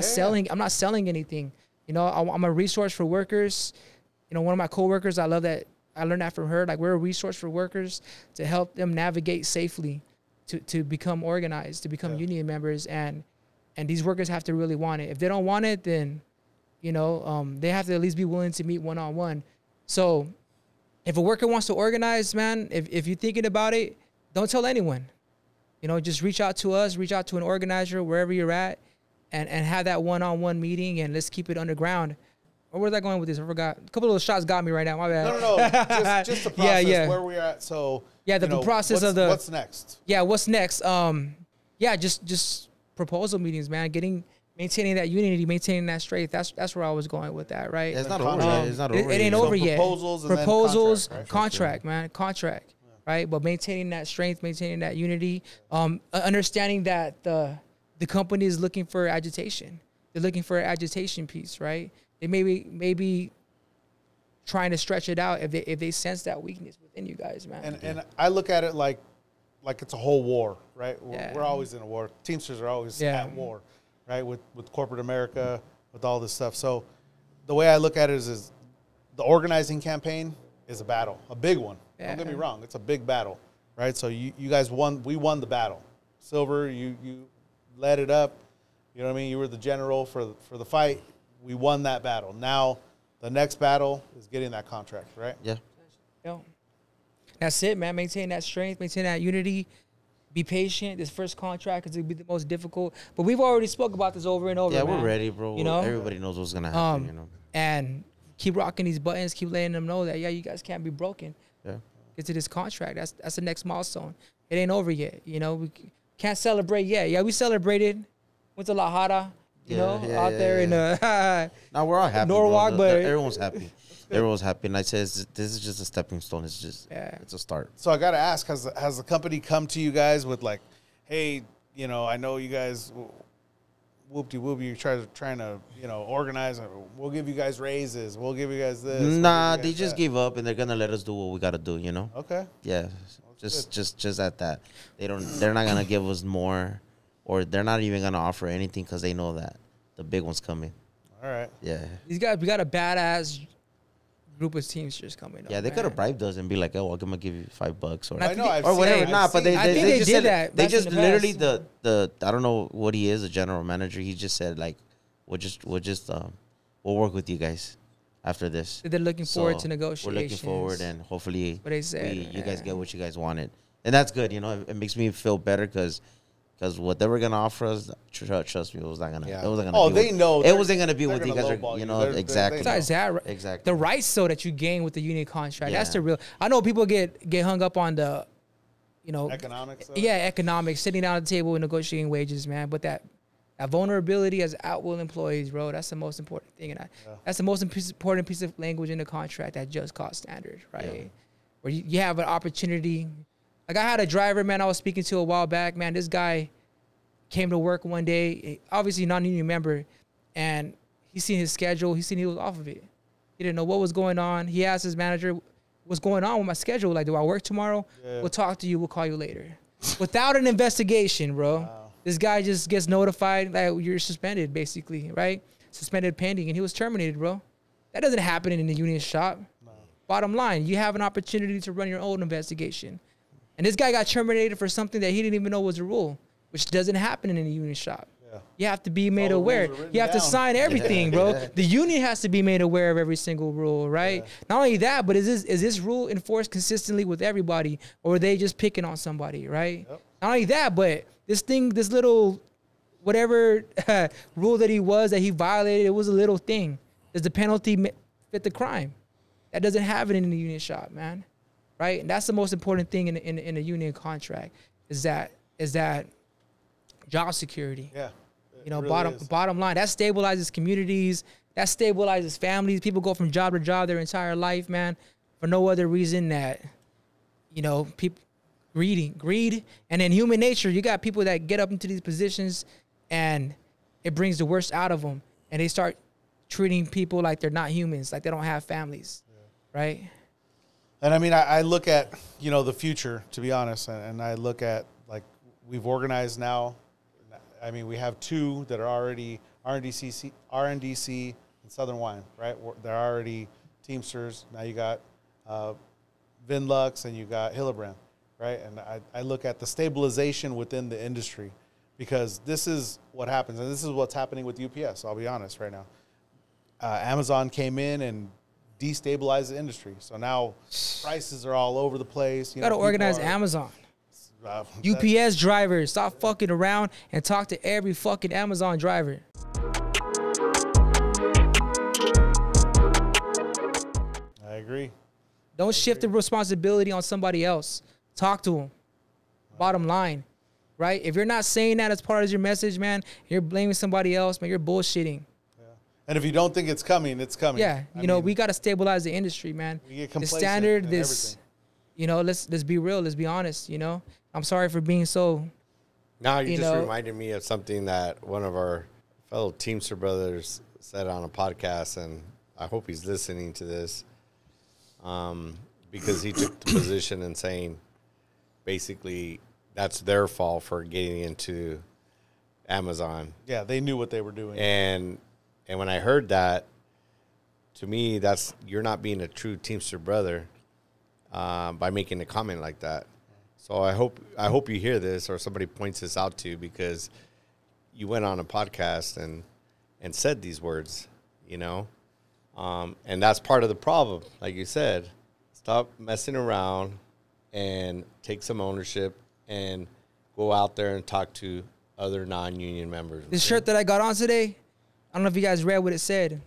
S1: not selling anything. You know, I'm a resource for workers. You know, one of my coworkers, I love that. I learned that from her. Like, we're a resource for workers to help them navigate safely, to become organized, to become union members. And these workers have to really want it. If they don't want it, then, you know, they have to at least be willing to meet one-on-one. So if a worker wants to organize, man, if you're thinking about it, don't tell anyone. You know, just reach out to us, reach out to an organizer wherever you're at, and have that one-on-one meeting, and let's keep it underground. Or where's that going with this? I forgot. A couple of those shots got me right now. My bad.
S2: No. Just the process where we're at. So
S1: the process of the
S2: what's next? Yeah,
S1: what's next? Just proposal meetings, man. Maintaining that unity, maintaining that strength. That's where I was going with that, right?
S3: Yeah, it's not over yet. It's not over
S1: It ain't over yet.
S2: Proposals,
S1: contract, man, contract, right? But maintaining that strength, maintaining that unity, understanding that the company is looking for agitation. They're looking for an agitation piece, right? They maybe trying to stretch it out if they sense that weakness within you guys, man.
S2: And I look at it like it's a whole war, right? We're always in a war. Teamsters are always at war, right? With corporate America, with all this stuff. So the way I look at it is the organizing campaign is a battle, a big one. Yeah. Don't get me wrong, it's a big battle, right? So you guys won. We won the battle. Silver, you led it up. You know what I mean? You were the general for the fight. We won that battle. Now, the next battle is getting that contract, right?
S3: Yeah.
S1: That's it, man. Maintain that strength, maintain that unity. Be patient. This first contract is going to be the most difficult. But we've already spoke about this over and over, man.
S3: We're ready, bro.
S1: You know?
S3: Everybody knows what's going to happen, you know.
S1: And keep rocking these buttons. Keep letting them know that, you guys can't be broken.
S3: Yeah.
S1: Get to this contract. That's the next milestone. It ain't over yet. You know, we can't celebrate yet. Yeah, we celebrated. Went to La Jara. Out there in
S3: now we're all happy.
S1: Norwalk, but
S3: everyone's happy. Everyone's happy, and I say this is just a stepping stone. It's just it's a start.
S2: So I gotta ask: has the company come to you guys with like, hey, you know, I know you guys, whoop-de-whoop, you're trying to organize. We'll give you guys raises. We'll give you guys this.
S3: Nah, they just gave up, and they're gonna let us do what we gotta do. You know.
S2: Okay.
S3: Yeah, just at that. They're not gonna give us more. Or they're not even going to offer anything because they know that the big one's coming.
S2: All right.
S3: Yeah.
S1: These guys, we got a badass group of Teamsters coming up.
S3: Yeah, they could have bribed us and be like, oh, I'm going to give you $5 or,
S2: or
S3: whatever. But they just
S1: did
S3: said
S1: that.
S3: They just literally, the I don't know what he is, a general manager. He just said, like, we'll work with you guys after this.
S1: They're looking forward to negotiations.
S3: We're looking forward, and hopefully
S1: what they said,
S3: you guys get what you guys wanted. And that's good, you know. It makes me feel better because what they were gonna offer us, trust me, it was not gonna.
S5: Yeah.
S3: It wasn't gonna.
S2: Oh,
S3: be
S2: they know
S3: it wasn't gonna be
S2: they're
S3: what you
S2: gonna
S3: guys are.
S2: lowball
S3: You
S2: you.
S3: know,
S2: They're- they
S3: exactly.
S2: know.
S1: Besides that,
S3: Exactly.
S1: the rights though that you gain with the union contract, that's the
S3: Yeah.
S1: real. I know people get hung up on the, you know,
S2: Economics.
S1: yeah, economics, sitting down at the table and negotiating wages, man. But that vulnerability as at-will employees, bro, that's the most important thing, and that's the most important piece of language in the contract, that just cause standard, right? Where you have an opportunity. Like I had a driver, man, I was speaking to a while back, man. This guy came to work one day, obviously non-union member, and he seen his schedule. He seen he was off of it. He didn't know what was going on. He asked his manager, what's going on with my schedule? Like, do I work tomorrow?
S2: Yeah.
S1: We'll talk to you. We'll call you later. Without an investigation, bro. This guy just gets notified that you're suspended, basically, right? Suspended pending, and he was terminated, bro. That doesn't happen in the union shop. No. Bottom line, you have an opportunity to run your own investigation. And this guy got terminated for something that he didn't even know was a rule, which doesn't happen in the union shop. Yeah. You have to be made
S2: All the
S1: aware.
S2: rules are written
S1: You have to
S2: down.
S1: sign everything, bro. The union has to be made aware of every single rule, right? Not only that, but is this rule enforced consistently with everybody, or are they just picking on somebody, right? Yep. Not only that, but this little whatever rule that he violated, it was a little thing. Does the penalty fit the crime? That doesn't happen in the union shop, man. Right? And that's the most important thing in a union contract is that job security.
S2: Yeah.
S1: You know,
S2: really
S1: bottom line, that stabilizes communities, that stabilizes families. People go from job to job their entire life, man, for no other reason that, you know, people greed, and then human nature. You got people that get up into these positions and it brings the worst out of them, and they start treating people like they're not humans, like they don't have families, right?
S2: And I mean, I look at, you know, the future, to be honest, and I look at, like, we've organized now. I mean, we have two that are already RNDC and Southern Wine, right? They're already Teamsters. Now you got Vinlux and you got Hillebrand, right? And I look at the stabilization within the industry, because this is what happens, and this is what's happening with UPS. I'll be honest right now. Amazon came in and destabilized the industry, so now prices are all over the place. You
S1: Got to
S2: know,
S1: organize
S2: people are-
S1: Amazon. UPS drivers, stop fucking around and talk to every fucking Amazon driver.
S2: I agree.
S1: Don't shift the responsibility on somebody else. Talk to them. Bottom line, right? If you're not saying that as part of your message, man, you're blaming somebody else, man, you're bullshitting.
S2: And if you don't think it's coming, it's coming.
S1: Yeah, you know, we got to stabilize the industry, man.
S2: We get
S1: The
S2: complacent
S1: standard,
S2: and
S1: this,
S2: everything.
S1: you know, let's be real, let's be honest, you know. I'm sorry for being so.
S5: Now you
S1: You
S5: just
S1: know-
S5: reminded me of something that one of our fellow Teamster brothers said on a podcast, and I hope he's listening to this, because he took the position in saying basically that's their fault for getting into Amazon.
S2: Yeah, they knew what they were doing.
S5: And when I heard that, to me, that's you're not being a true Teamster brother by making a comment like that. So I hope you hear this, or somebody points this out to you, because you went on a podcast and said these words, you know, and that's part of the problem. Like you said, stop messing around and take some ownership and go out there and talk to other non-union members.
S1: This shirt that I got on today, I don't know if you guys read what it said.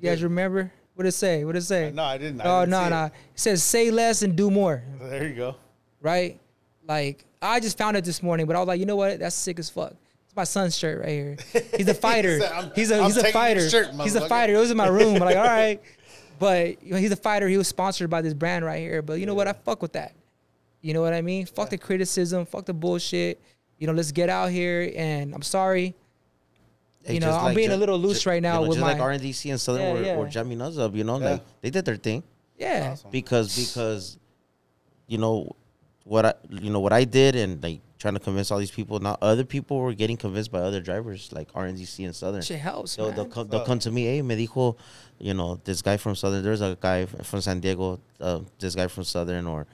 S1: You guys remember? What did it say? What did it say?
S2: No, I didn't.
S1: Oh, no. It says, say less and do more.
S2: There you go.
S1: Right? Like, I just found it this morning, but I was like, you know what? That's sick as fuck. It's my son's shirt right here. He's a fighter. He's a
S2: taking
S1: fighter.
S2: your shirt,
S1: He's a
S2: motherfucker.
S1: fighter. It was in my room. I'm like, all right. But you know, he's a fighter. He was sponsored by this brand right here. But you know what? I fuck with that. You know what I mean? Fuck the criticism. Fuck the bullshit. You know, let's get out here. And I'm sorry.
S3: Hey,
S1: You know,
S3: just
S1: I'm
S3: like-
S1: being a
S3: ju-
S1: little loose right now
S3: you know,
S1: with
S3: just
S1: my.
S3: like RNDC and Southern were jamming us up, you know,
S2: Yeah.
S3: like they did their thing
S1: Yeah.
S2: Awesome.
S3: because you know what I did, and like trying to convince all these people. Now other people were getting convinced by other drivers like RNDC and Southern.
S1: Shit helps,
S3: They'll
S1: man.
S3: come to me, hey, me dijo, you know, this guy from Southern. There's a guy from San Diego, this guy from Southern or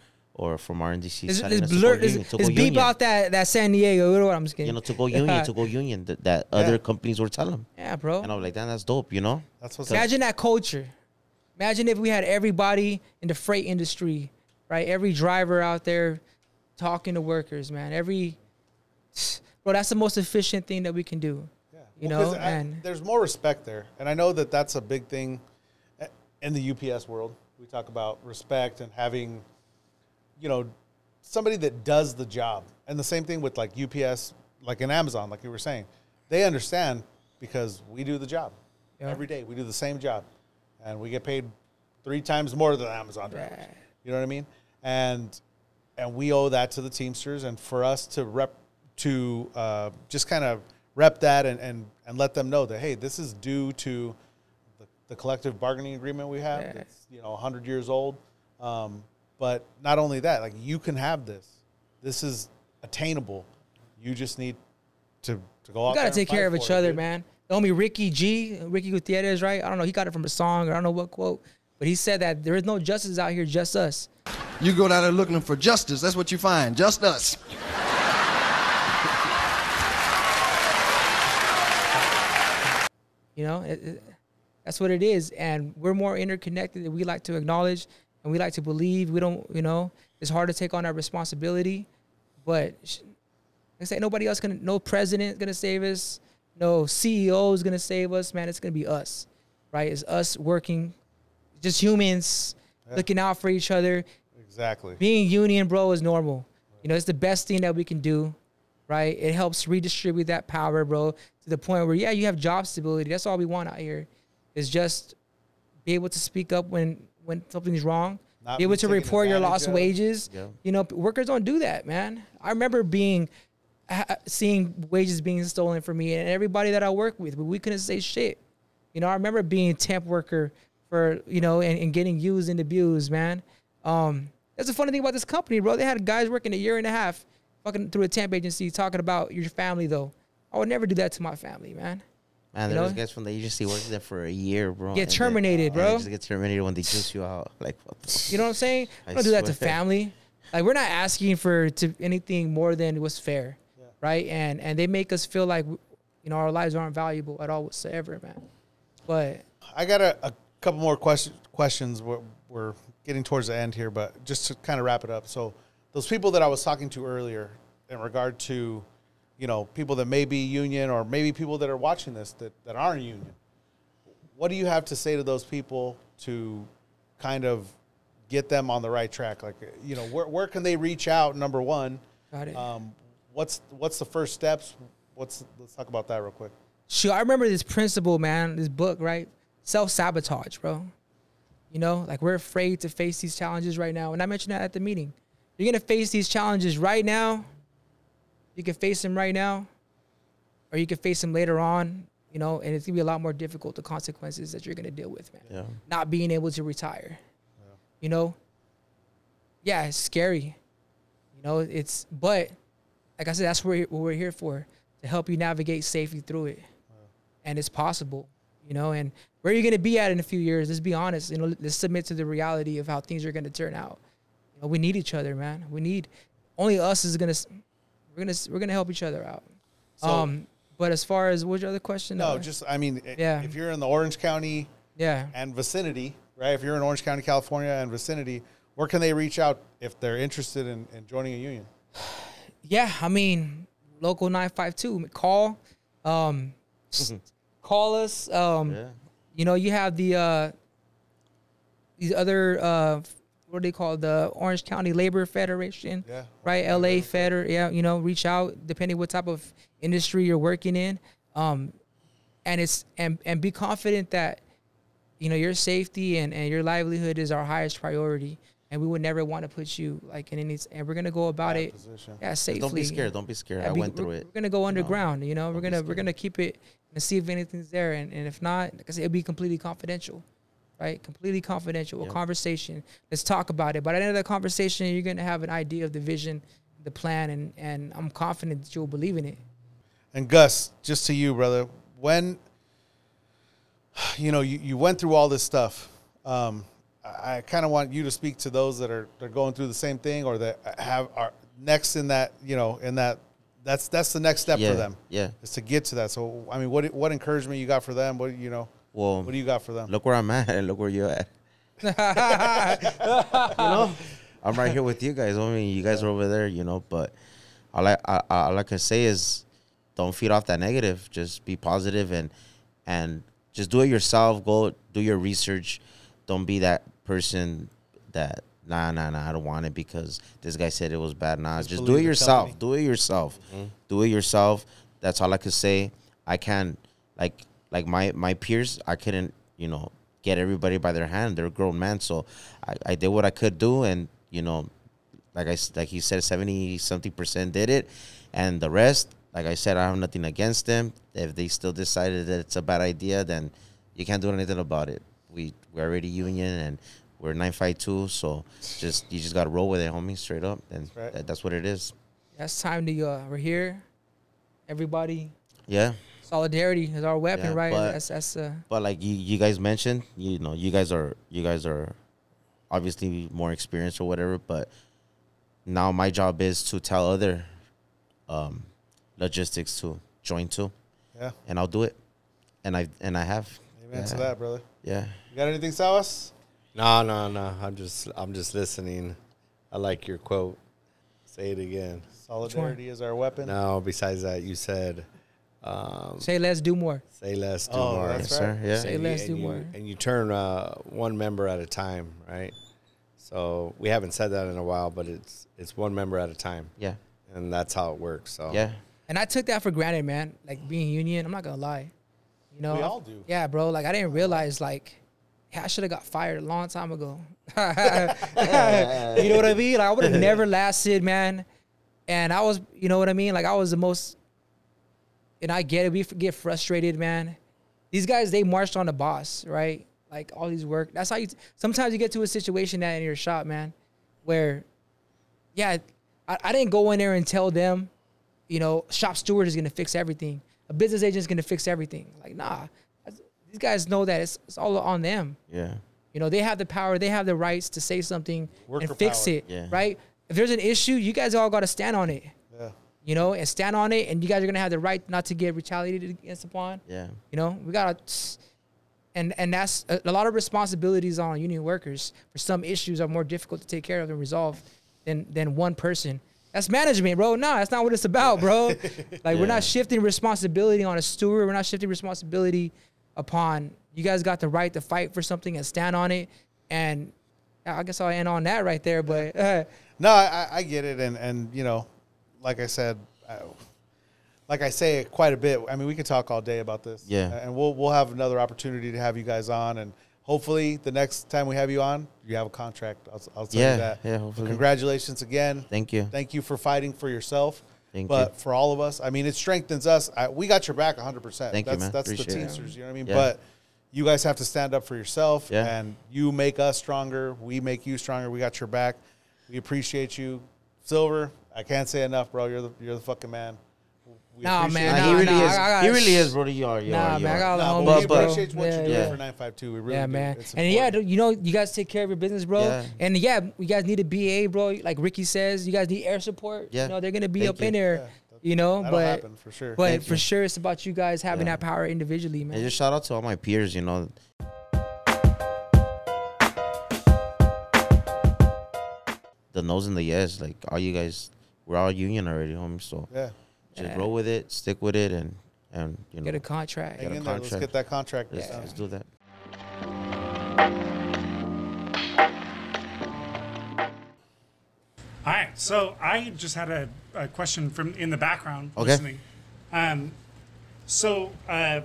S3: from RNDC.
S1: Let's beep out that San Diego. You know what I'm just kidding.
S3: You know, to go union, that other companies were telling.
S1: Yeah, bro.
S3: And I'm like, damn, that's dope, you know?
S2: That's what's
S1: Imagine that culture. Imagine if we had everybody in the freight industry, right? Every driver out there talking to workers, man. Bro, that's the most efficient thing that we can do.
S2: Yeah.
S1: You
S2: Well,
S1: know, and
S2: there's more respect there. And I know that that's a big thing in the UPS world. We talk about respect and having, you know, somebody that does the job. And the same thing with like UPS, like in Amazon, like you were saying. They understand because we do the job. Every day. We do the same job. And we get paid 3 times more than Amazon drivers.
S1: Yeah.
S2: You know what I mean? And we owe that to the Teamsters, and for us to just kind of rep that and let them know that, hey, this is due to the collective bargaining agreement we have.
S1: Yeah.
S2: It's 100 years old. But not only that, like, you can have this. This is attainable. You just need to go out.
S1: We gotta
S2: there
S1: take care of each other, man. The homie Ricky Gutierrez, right? I don't know. He got it from a song, or I don't know what quote, but he said that there is no justice out here, just us.
S9: You go down there looking for justice, that's what you find, just us.
S1: You know, that's what it is. And we're more interconnected than we like to acknowledge, and we like to believe. We don't, it's hard to take on that responsibility, but like I say, nobody else no president gonna save us, no CEO is gonna save us, man. It's gonna be us, right? It's us working, just humans looking out for each other.
S2: Exactly.
S1: Being union, bro, is normal. It's the best thing that we can do, right? It helps redistribute that power, bro, to the point where, you have job stability. That's all we want out here, is just be able to speak up when something's wrong, be able to report your lost wages. Yeah. Workers don't do that, man. I remember seeing wages being stolen from me and everybody that I work with, but we couldn't say shit. I remember being a temp worker for, and getting used and abused, man. That's the funny thing about this company, bro. They had guys working 1.5 years fucking through a temp agency talking about your family, though. I would never do that to my family, man.
S3: Man, there's guys from the agency working there for a year, bro.
S1: Get terminated, bro.
S3: Just get terminated when they juice you out. Like, what the
S1: you know what I'm saying? I don't do that to family. Like, we're not asking for anything more than what's fair, right? And they make us feel like, our lives aren't valuable at all whatsoever, man. But
S2: I got a couple more questions. We're getting towards the end here, but just to kind of wrap it up. So those people that I was talking to earlier in regard to, people that may be union, or maybe people that are watching this that aren't union, what do you have to say to those people to kind of get them on the right track? Like, where can they reach out? Number one,
S1: got it.
S2: What's the first steps? Let's talk about that real quick.
S1: Sure. I remember this principle, man, this book, right? Self-sabotage, bro. Like, we're afraid to face these challenges right now. And I mentioned that at the meeting. You're going to face these challenges right now. You can face them right now, or you can face them later on, and it's going to be a lot more difficult, the consequences that you're going to deal with, man.
S3: Yeah.
S1: Not being able to retire. Yeah, it's scary. But like I said, that's what we're here for, to help you navigate safely through it. And it's possible, and where you're going to be at in a few years, let's be honest, let's submit to the reality of how things are going to turn out. We need each other, man. Only us is going to, we're going to help each other out. So, but as far as, what's your other question?
S2: No, if you're in the Orange County and vicinity, right? If you're in Orange County, California and vicinity, where can they reach out if they're interested in joining a union?
S1: Yeah, local 952, call, call us. You have the these other what do they call, the Orange County Labor Federation, right? LA Feder, reach out depending what type of industry you're working in, and be confident that your safety and your livelihood is our highest priority. And we would never want to put you like in any, and we're gonna go about it, safely.
S3: Don't be scared. Don't be scared. I went through it.
S1: We're gonna go underground. We're gonna keep it and see if anything's there, and if not, like I said, it'll be completely confidential, right? Completely confidential. A conversation. Let's talk about it. But at the end of that conversation, you're gonna have an idea of the vision, the plan, and I'm confident that you'll believe in it.
S2: And Gus, just to you, brother, when you went through all this stuff. I kind of want you to speak to those that are going through the same thing, or that are next in that, that's the next step for them. Yeah. Is to get to that. So, what encouragement you got for them? What do you got for them?
S3: Look where I'm at and look where you're at. I'm right here with you guys. I mean, you guys are over there, you know. But all I can say is, don't feed off that negative. Just be positive and just do it yourself. Go do your research. Don't be that person that nah, I don't want it because this guy said it was bad. Nah, just do it yourself. Do it yourself. Do it yourself. That's all I could say. I can't like my peers. I couldn't, you know, get everybody by their hand. They're grown men, so I did what I could do, and you know, like he said, 70-something% did it, and the rest, like I said, I have nothing against them. If they still decided that it's a bad idea, then you can't do anything about it. We're already union and we're 952, so you just gotta roll with it, homie, straight up, and that's what it is.
S1: That's time to we're here, everybody.
S3: Yeah.
S1: Solidarity is our weapon, right?
S3: But like you guys mentioned, you know, you guys are obviously more experienced or whatever. But now my job is to tell other logistics to join too. Yeah, and I'll do it, and I have.
S2: Amen to that, brother.
S3: Yeah.
S2: You got anything, Sawas?
S5: No. I'm just listening. I like your quote. Say it again.
S2: Solidarity is our weapon.
S5: No, besides that, you said.
S1: Say less, do more.
S5: Say less, do more.
S2: That's right. Sir.
S3: Yeah.
S1: Say less, do more.
S5: And you turn one member at a time, right? So we haven't said that in a while, but it's one member at a time.
S3: Yeah.
S5: And that's how it works. So
S3: yeah.
S1: And I took that for granted, man. Like being union, I'm not gonna lie. You know,
S2: we all do.
S1: Yeah, bro. Like I didn't realize, like, I should have got fired a long time ago. You know what I mean? Like I would have never lasted, man. And I was, you know what I mean? Like I was the most. And I get it. We get frustrated, man. These guys, they marched on the boss, right? Like all these work. That's how you. Sometimes you get to a situation that in your shop, man, where, yeah, I didn't go in there and tell them, you know, shop steward is gonna fix everything. A business agent is gonna fix everything. Like, nah. These guys know that it's all on them.
S3: Yeah.
S1: You know, they have the power. They have the rights to say something and fix it,
S3: yeah.
S1: right? If there's an issue, you guys all got to stand on it.
S2: Yeah.
S1: You know, and stand on it, and you guys are gonna have the right not to get retaliated against upon.
S3: Yeah.
S1: You know, we gotta, and that's a lot of responsibilities on union workers. For some issues are more difficult to take care of and resolve than one person. That's management, bro. No, that's not what it's about, bro. Like we're not shifting responsibility on a steward. We're not shifting responsibility upon you guys. Got the right to fight for something and stand on it. And I guess I'll end on that right there. But
S2: no, I get it, and you know. Like I said, like I say it quite a bit. I mean, we could talk all day about this.
S3: Yeah.
S2: And we'll have another opportunity to have you guys on, and hopefully the next time we have you on, you have a contract. I'll tell you that.
S3: Yeah. Hopefully.
S2: Congratulations again.
S3: Thank you.
S2: Thank you for fighting for yourself.
S3: But
S2: for all of us, I mean, it strengthens us. We got your back 100%.
S3: Thank you, man.
S2: That's the
S3: Appreciate
S2: Teamsters. You know what I mean?
S3: Yeah.
S2: But you guys have to stand up for yourself,
S3: Yeah.
S2: and you make us stronger. We make you stronger. We got your back. We appreciate you, Silver. I can't say enough, bro. You're the fucking man.
S1: Nah, man.
S3: He really is. He really is, bro. You are.
S1: Nah, man. I got
S2: No,
S1: the
S2: but
S1: homies,
S2: we
S1: bro.
S2: appreciate what you're doing for 952. We really do.
S1: man.
S2: It's
S1: And
S2: important.
S1: you know, you guys take care of your business, bro.
S3: Yeah.
S1: And you guys need a BA, bro. Like Ricky says, you guys need air support.
S3: Yeah.
S1: You know, they're gonna be
S3: Thank
S1: up
S3: you.
S1: in there. You know,
S2: That'll
S1: but
S2: happen for sure.
S1: But
S3: Thank
S1: for
S3: you.
S1: sure, it's about you guys having
S3: Yeah.
S1: that power individually, man.
S3: And just shout out to all my peers, you know. The no's and the yes, like all you guys, we're all union already, homie. So
S2: Yeah.
S3: just roll with it, stick with it, and you know,
S1: Get a contract.
S2: Hang
S3: a
S2: in there. Let's
S3: contract.
S2: get that contract.
S3: let's do that.
S10: All right, so I just had a question from in the background
S3: Okay.
S10: listening. So I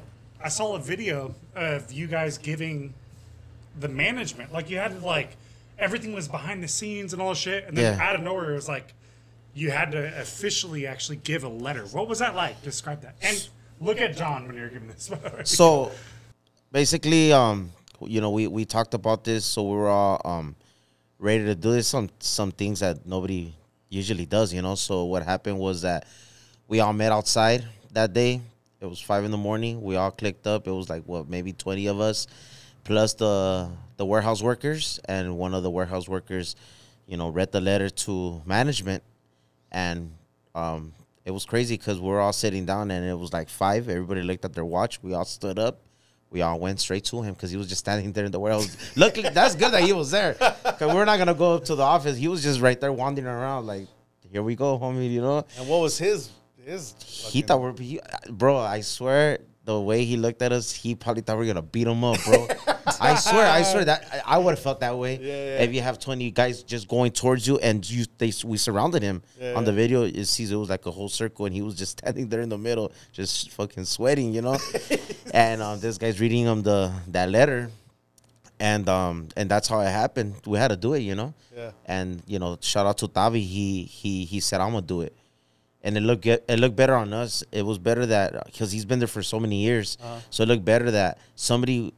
S10: saw a video of you guys giving the management, like you had to like everything was behind the scenes and all the shit, and then
S3: Yeah.
S10: out of nowhere it was like you had to officially actually give a letter. What was that like? Describe that. And look at John when you're giving this.
S3: So basically, you know, we talked about this, so we were all ready to do this. Some things that nobody usually does, you know. So what happened was that we all met outside that day. It was 5 a.m. We all clicked up. It was like maybe 20 of us, plus the warehouse workers, and one of the warehouse workers, you know, read the letter to management, and it was crazy because we're all sitting down, and it was like 5. Everybody looked at their watch. We all stood up. we all went straight to him because he was just standing there in the warehouse. Luckily, that's good that he was there, because we're not going to go up to the office. He was just right there wandering around like, here we go, homie, you know?
S2: And what was his
S3: He thought bro, I swear, the way he looked at us, he probably thought we were going to beat him up, bro. I swear that I would have felt that way. If you have 20 guys just going towards you and we surrounded him. On the video, it was like a whole circle and he was just standing there in the middle, just fucking sweating, you know? And this guy's reading him that letter. And that's how it happened. We had to do it, you know? Yeah. And, you know, shout out to Tavi. He said, I'm going to do it. And it looked better on us. It was better that, because he's been there for so many years. So it looked better that somebody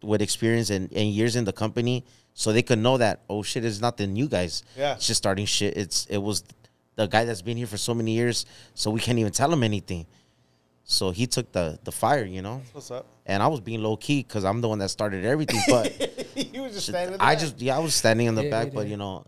S3: with experience and years in the company, so they could know that, oh shit, it's not the new guys. Yeah. It's just starting shit. It was the guy that's been here for so many years, so we can't even tell him anything. So he took the fire, you know? That's what's up. And I was being low key because I'm the one that started everything. But
S2: you was just standing there.
S3: I was standing in the back, but you know,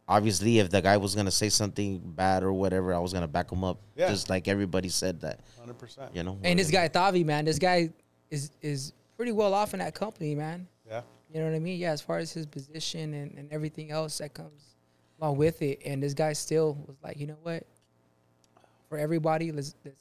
S3: obviously, if the guy was going to say something bad or whatever, I was going to back him up. Yeah. Just like everybody said that.
S2: 100%.
S3: You know?
S1: And this guy, Tavi, man, this guy is pretty well off in that company, man. Yeah. You know what I mean? Yeah, as far as his position and everything else that comes along with it. And this guy still was like, you know what? For everybody, let's do it.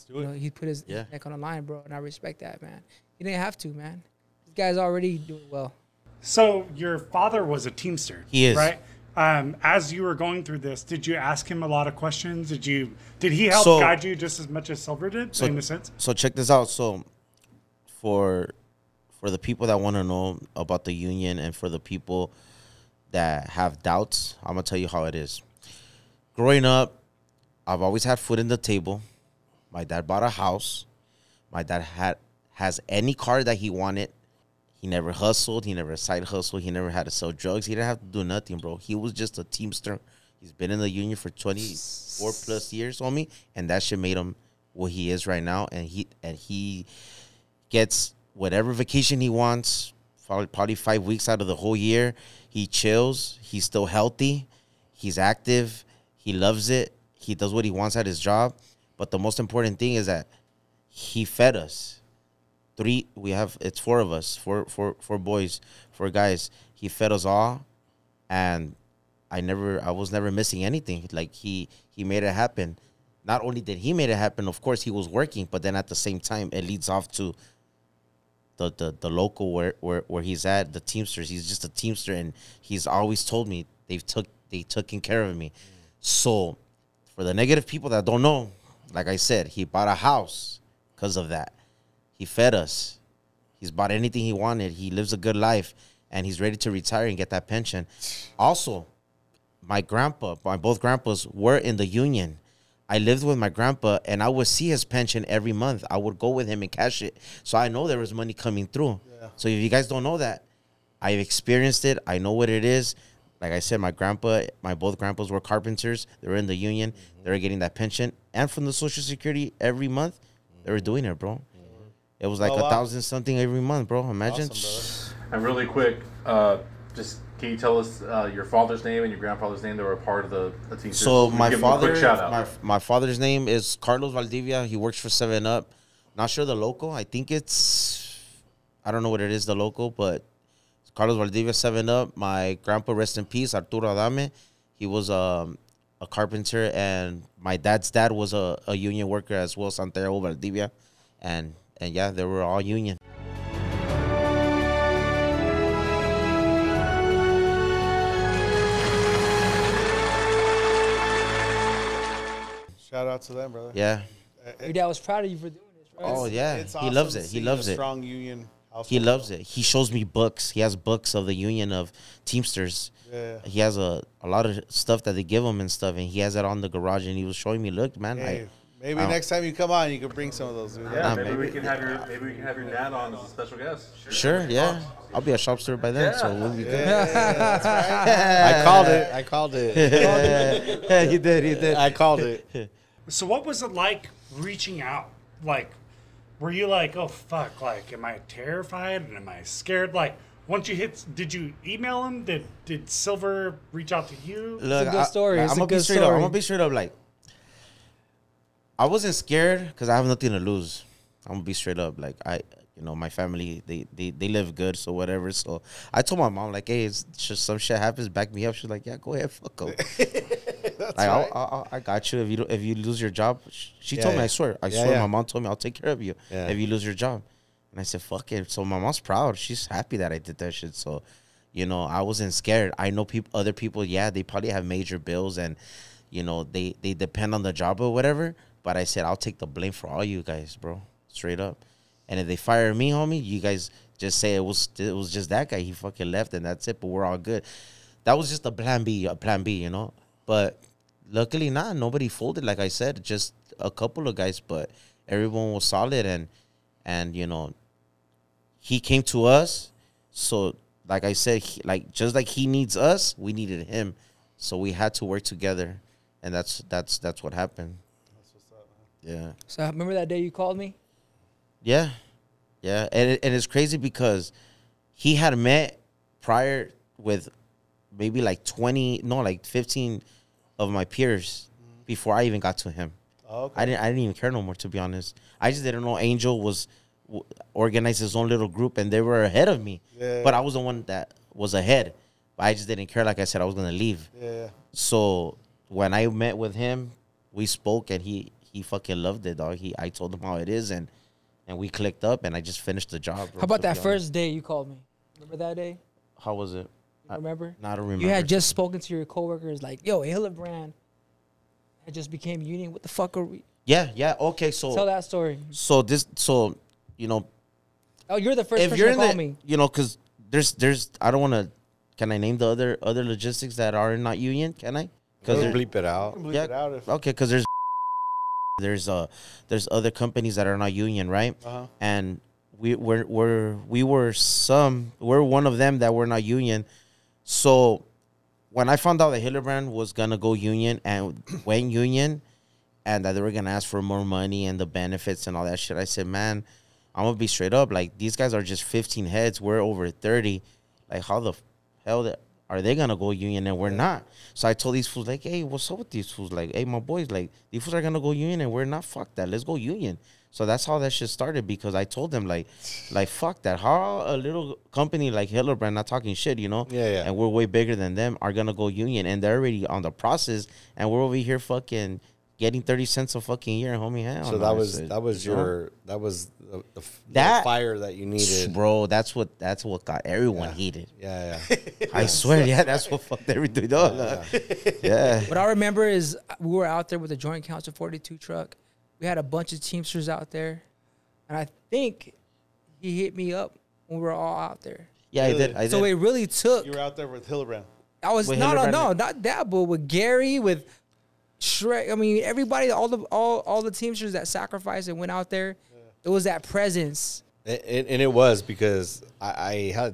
S1: You know, he put his neck on the line, bro. And I respect that, man. He didn't have to, man. This guy's already doing well.
S10: So your father was a Teamster.
S3: He is.
S10: Right? As you were going through this, did you ask him a lot of questions? Did he help guide you just as much as Silver did, in a sense?
S3: So check this out. So for the people that want to know about the union and for the people that have doubts, I'm going to tell you how it is. Growing up, I've always had food in the table. My dad bought a house. My dad has any car that he wanted. He never hustled. He never side hustled. He never had to sell drugs. He didn't have to do nothing, bro. He was just a Teamster. He's been in the union for 24 plus years, homie, and that shit made him what he is right now. And he gets whatever vacation he wants, probably 5 weeks out of the whole year. He chills. He's still healthy. He's active. He loves it. He does what he wants at his job. But the most important thing is that he fed us. It's 4 of us, four boys, 4 guys. He fed us all, and I was never missing anything. Like he made it happen. Not only did he make it happen, of course he was working, but then at the same time it leads off to the local where he's at, the Teamsters. He's just a Teamster, and he's always told me they taken care of me. So for the negative people that don't know, like I said, he bought a house because of that. He fed us. He's bought anything he wanted. He lives a good life, and he's ready to retire and get that pension. Also, my both grandpas were in the union. I lived with my grandpa, and I would see his pension every month. I would go with him and cash it. So I know there was money coming through. Yeah. So if you guys don't know that, I've experienced it. I know what it is. Like I said, my both grandpas were carpenters. They were in the union. They were getting that pension. And from the Social Security every month, they were doing it, bro. It was like $1,000 something every month, bro. Imagine.
S11: Awesome, and really quick, just can you tell us your father's name and your grandfather's name that were a part of the Teamsters?
S3: So my father's name is Carlos Valdivia. He works for 7-Up. Not sure the local. I think I don't know what it is, the local, but Carlos Valdivia, 7-Up. My grandpa, rest in peace, Arturo Adame. He was a carpenter, and my dad's dad was a union worker as well, Santiago Valdivia. And yeah, they were all union.
S2: Shout out to them, brother.
S3: Yeah.
S1: Your dad was proud of you for doing this, right?
S3: Oh, yeah.
S2: It's
S3: he
S2: awesome
S3: loves it. He loves it.
S2: Strong union household.
S3: He loves it. He shows me books. He has books of the union of Teamsters. Yeah. He has a lot of stuff that they give him and stuff, and he has it on the garage, and he was showing me, look, man,
S2: hey. Maybe next time you come on, you can bring some of those. Dude.
S11: Yeah, maybe we can have your dad on as a special guest.
S3: Sure, yeah. I'll be a shop steward by then, so we'll be good.
S2: That's right. I called it.
S3: Yeah, you did.
S2: I called it.
S10: So what was it like reaching out? Like, were you like, oh, fuck, like, am I terrified and am I scared? Like, once you did you email him? Did Silver reach out to you?
S3: Look,
S1: it's a good story.
S3: I'm going to be straight up, like, I wasn't scared because I have nothing to lose. I'm going to be straight up. Like, you know, my family, they live good, so whatever. So I told my mom, like, hey, it's just some shit happens, back me up. She's like, yeah, go ahead, fuck them.
S2: That's
S3: like,
S2: right.
S3: I got you. If you lose your job, she told me, I swear, my mom told me, I'll take care of you if you lose your job. And I said, fuck it. So my mom's proud. She's happy that I did that shit. So, you know, I wasn't scared. I know other people, they probably have major bills and, you know, they depend on the job or whatever. But I said, I'll take the blame for all you guys, bro. Straight up. And if they fire me, homie, you guys just say it was just that guy. He fucking left and that's it. But we're all good. That was just a plan B, you know. But luckily, nobody folded. Like I said, just a couple of guys. But everyone was solid and you know, he came to us. So like I said, just like he needs us, we needed him. So we had to work together. And that's what happened. That's what's up, man. Yeah.
S1: So remember that day you called me?
S3: Yeah. Yeah. And it's crazy because he had met prior with maybe like 15 of my peers before I even got to him.
S2: Oh, okay.
S3: I didn't even care no more, to be honest. I just didn't know Angel was organized his own little group and they were ahead of me.
S2: Yeah.
S3: But I was the one that was ahead. But I just didn't care. Like I said, I was going to leave.
S2: Yeah.
S3: So when I met with him, we spoke and he fucking loved it, dog. I told him how it is and we clicked up and I just finished the job. Bro,
S1: how about that first day you called me? Remember that day?
S3: How was it?
S1: Remember?
S3: No, I don't remember.
S1: You had just spoken to your coworkers like, yo, Hildebrand had just became union. What the fuck are we?
S3: Yeah. Okay, so
S1: tell that story.
S3: So you know.
S1: Oh, you're the first person to call me.
S3: You know, because there's I don't want to. Can I name the other logistics that are not union? Can I?
S5: Because bleep it out.
S2: Bleep it out
S3: okay, because there's other companies that are not union, right?
S2: Uh-huh.
S3: And we're one of them that were not union. So when I found out that Hildebrand was gonna go union and went union, and that they were gonna ask for more money and the benefits and all that shit, I said, man, I'm gonna be straight up. Like, these guys are just 15 heads. We're over 30. Like, how the hell are they gonna go union and we're not? So I told these fools, like, hey, what's up with these fools? Like, hey, my boys, like, these fools are gonna go union and we're not. Fuck that. Let's go union. So that's how that shit started, because I told them, like fuck that. How a little company like Hildebrand, not talking shit, you know?
S5: Yeah.
S3: And we're way bigger than them, are gonna go union, and they're already on the process, and we're over here fucking getting 30 cents a fucking year, homie. Hell,
S5: so that was the fire that you needed,
S3: bro. That's what got everyone heated.
S5: Yeah.
S3: I swear, that's what fucked everything up. Yeah.
S1: What I remember is we were out there with a Joint Council 42 truck. We had a bunch of Teamsters out there, and I think he hit me up when we were all out there.
S3: Yeah, really? I did.
S1: So it really took.
S2: You were out there with Hildebrand.
S1: I was no, not that, but with Gary, with Shrek. I mean, everybody, all the Teamsters that sacrificed and went out there. Yeah. It was that presence.
S5: And it was because I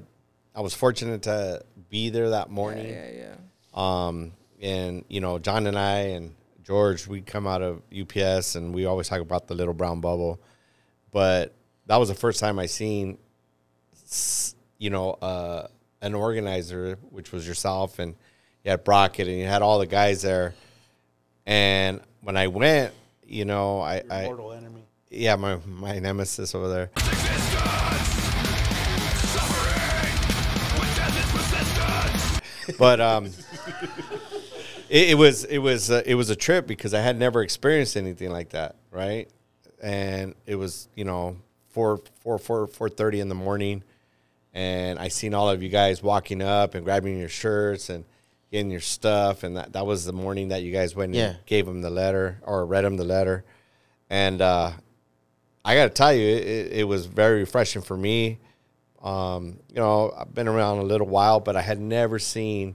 S5: was fortunate to be there that morning.
S1: Yeah.
S5: And you know, John and I and George, we come out of UPS and we always talk about the little brown bubble, but that was the first time I seen, you know, an organizer, which was yourself, and you had Brockett and you had all the guys there. And when I went, you know,
S2: Your mortal enemy.
S5: Yeah, my nemesis over there. But it was a trip because I had never experienced anything like that, right? And it was, you know, 4:30 in the morning, and I seen all of you guys walking up and grabbing your shirts and getting your stuff, and that was the morning that you guys went and gave him the letter or read him the letter, and I got to tell you, it was very refreshing for me. You know, I've been around a little while, but I had never seen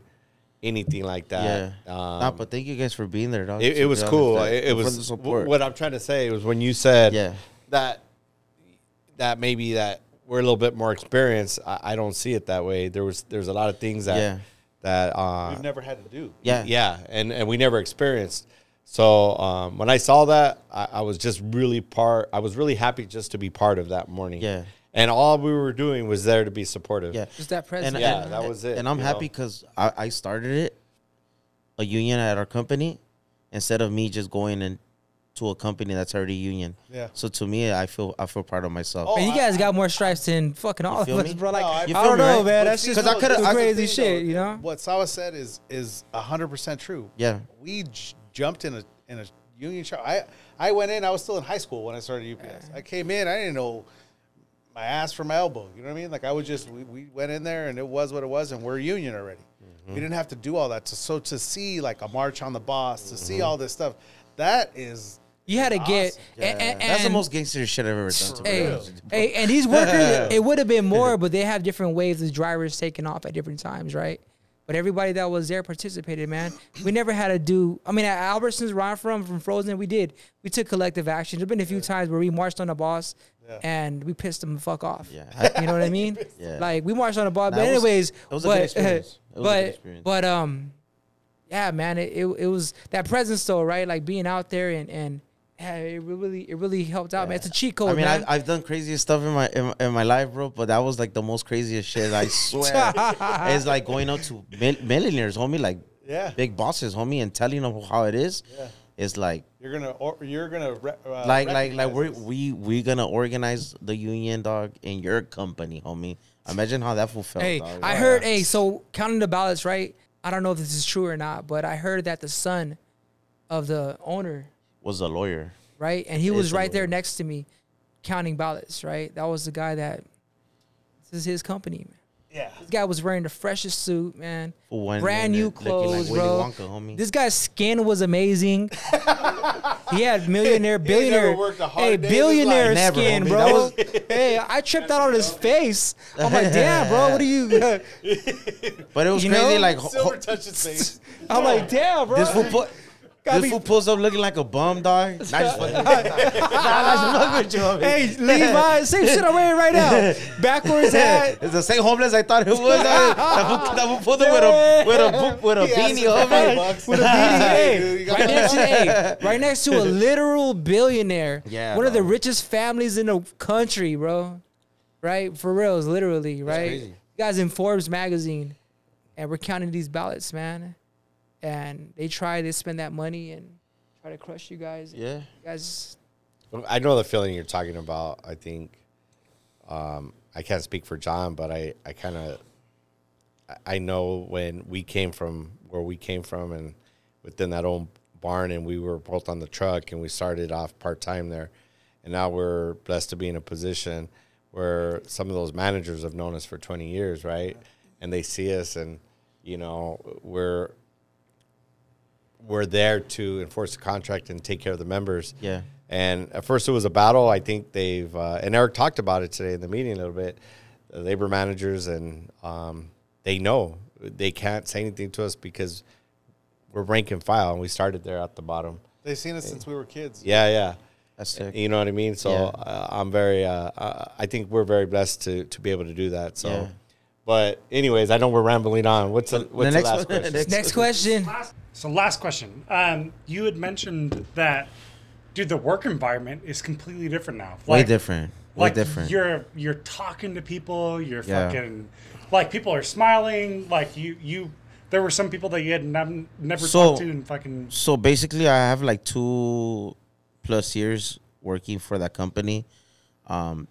S5: anything like that.
S3: Yeah. But thank you guys for being there, dog.
S5: It was cool. It was
S3: the support.
S5: What I'm trying to say was when you said that maybe that we're a little bit more experienced. I don't see it that way. There's a lot of things that
S2: we've never had to do.
S5: Yeah, and we never experienced. So when I saw that, I was just I was really happy just to be part of that morning.
S3: Yeah.
S5: And all we were doing was there to be supportive.
S3: Yeah.
S1: Just that presence.
S3: And
S5: that was it.
S3: And I'm happy because I started it, a union at our company, instead of me just going and to a company that's already union.
S2: Yeah.
S3: So to me, I feel proud of myself.
S2: Oh,
S1: Man, you guys got more stripes than fucking all of
S3: feel
S1: us,
S3: me?
S1: bro. Like,
S2: No,
S1: I
S2: you
S3: feel
S1: don't
S3: me,
S1: know,
S3: right?
S1: man.
S2: But
S1: That's
S2: see,
S1: just
S2: no,
S1: some
S2: that's the
S1: crazy
S2: thing,
S1: shit,
S2: though.
S1: you know?
S2: What Sawa said is 100% true.
S3: Yeah.
S2: We jumped in a union shop. I went in. I was still in high school when I started UPS. I came in. I didn't know my ass from my elbow. You know what I mean? Like I was just we went in there and it was what it was, and we're union already. We didn't have to do all that. So to see like a march on the boss, to see all this stuff, that is.
S1: You had to get,
S3: Yeah.
S1: and
S3: That's the most gangster shit I've ever done. To be
S1: Hey,
S3: honest.
S1: hey, and these workers, it would have been more, but they have different waves of drivers taking off at different times, right? But everybody that was there participated, man. We never had to do. I mean, at Albertsons, where I'm from Frozen, we did. We took collective action. There's been a few times where we marched on the boss and we pissed them the fuck off.
S3: Yeah.
S1: You know what I mean?
S3: Yeah.
S1: Like we marched on the boss.
S3: Nah,
S1: But
S3: it was-
S1: anyways,
S3: it was a good experience. It was a good experience.
S1: yeah, man, it was that presence though, right? Like being out there and yeah, it really helped out, man. It's a cheat code,
S3: I mean,
S1: man.
S3: I've done craziest stuff in my life, bro. But that was like the most craziest shit. I swear, it's like going up to millionaires, homie, like big bosses, homie, and telling them how it is. Yeah. It's like
S2: You're gonna
S3: like we gonna organize the union, dog, in your company, homie. Imagine how that fulfilled.
S1: Hey,
S3: dog.
S1: I heard. Hey, so counting the ballots, right? I don't know if this is true or not, but I heard that the son of the owner
S3: was a lawyer,
S1: right? And he was right there next to me, counting ballots, right? That was the guy that. This is his company, man. Yeah. This guy was wearing the freshest suit, man. Brand new clothes,
S3: like
S1: bro.
S3: Wonka, homie.
S1: This guy's skin was amazing. He had billionaire, billionaire
S3: Never,
S1: skin,
S3: homie.
S1: bro. Hey, I tripped out on his face. I'm like, damn, bro, what are you?
S3: But it was
S1: You
S3: crazy,
S1: know?
S3: like
S2: Silver touched his face.
S1: I'm like, damn, bro.
S3: This fool pulls up looking like a bum, dog. Not just fucking. Nah, with you, homie.
S1: Hey, Levi, same shit I'm wearing right now. Backwards hat.
S3: It's the same homeless I thought it was. That fool pulled up with a beanie, homie.
S1: With a beanie, hey, right next to a literal billionaire.
S3: Yeah,
S1: one of the
S3: bro.
S1: richest families in the country, bro. Right, for reals, literally, right?
S3: crazy.
S1: You guys in Forbes magazine, and we're counting these ballots, man. And they try to spend that money and try to crush you guys.
S3: Yeah,
S1: you guys.
S5: I know the feeling you're talking about. I think I can't speak for John, but I know when we came from where we came from and within that old barn, and we were both on the truck, and we started off part-time there, and now we're blessed to be in a position where some of those managers have known us for 20 years, right? And they see us, and you know, we're there to enforce the contract and take care of the members.
S3: Yeah.
S5: And at first it was a battle. I think they've and Eric talked about it today in the meeting a little bit. The labor managers, and they know they can't say anything to us because we're rank and file, and we started there at the bottom.
S2: They've seen us since we were kids.
S5: Yeah.
S3: That's sick.
S5: You know what I mean? So I'm very. I think we're very blessed to be able to do that. So.
S3: Yeah.
S5: But anyways, I know we're rambling on. What's the last question?
S1: Next question.
S10: So last question. You had mentioned that, dude, the work environment is completely different now.
S3: Way different. Way
S10: Like
S3: different.
S10: you're talking to people. You're fucking like people are smiling. Like you. There were some people that you had never talked to and fucking.
S3: So basically, I have like 2+ years working for that company. I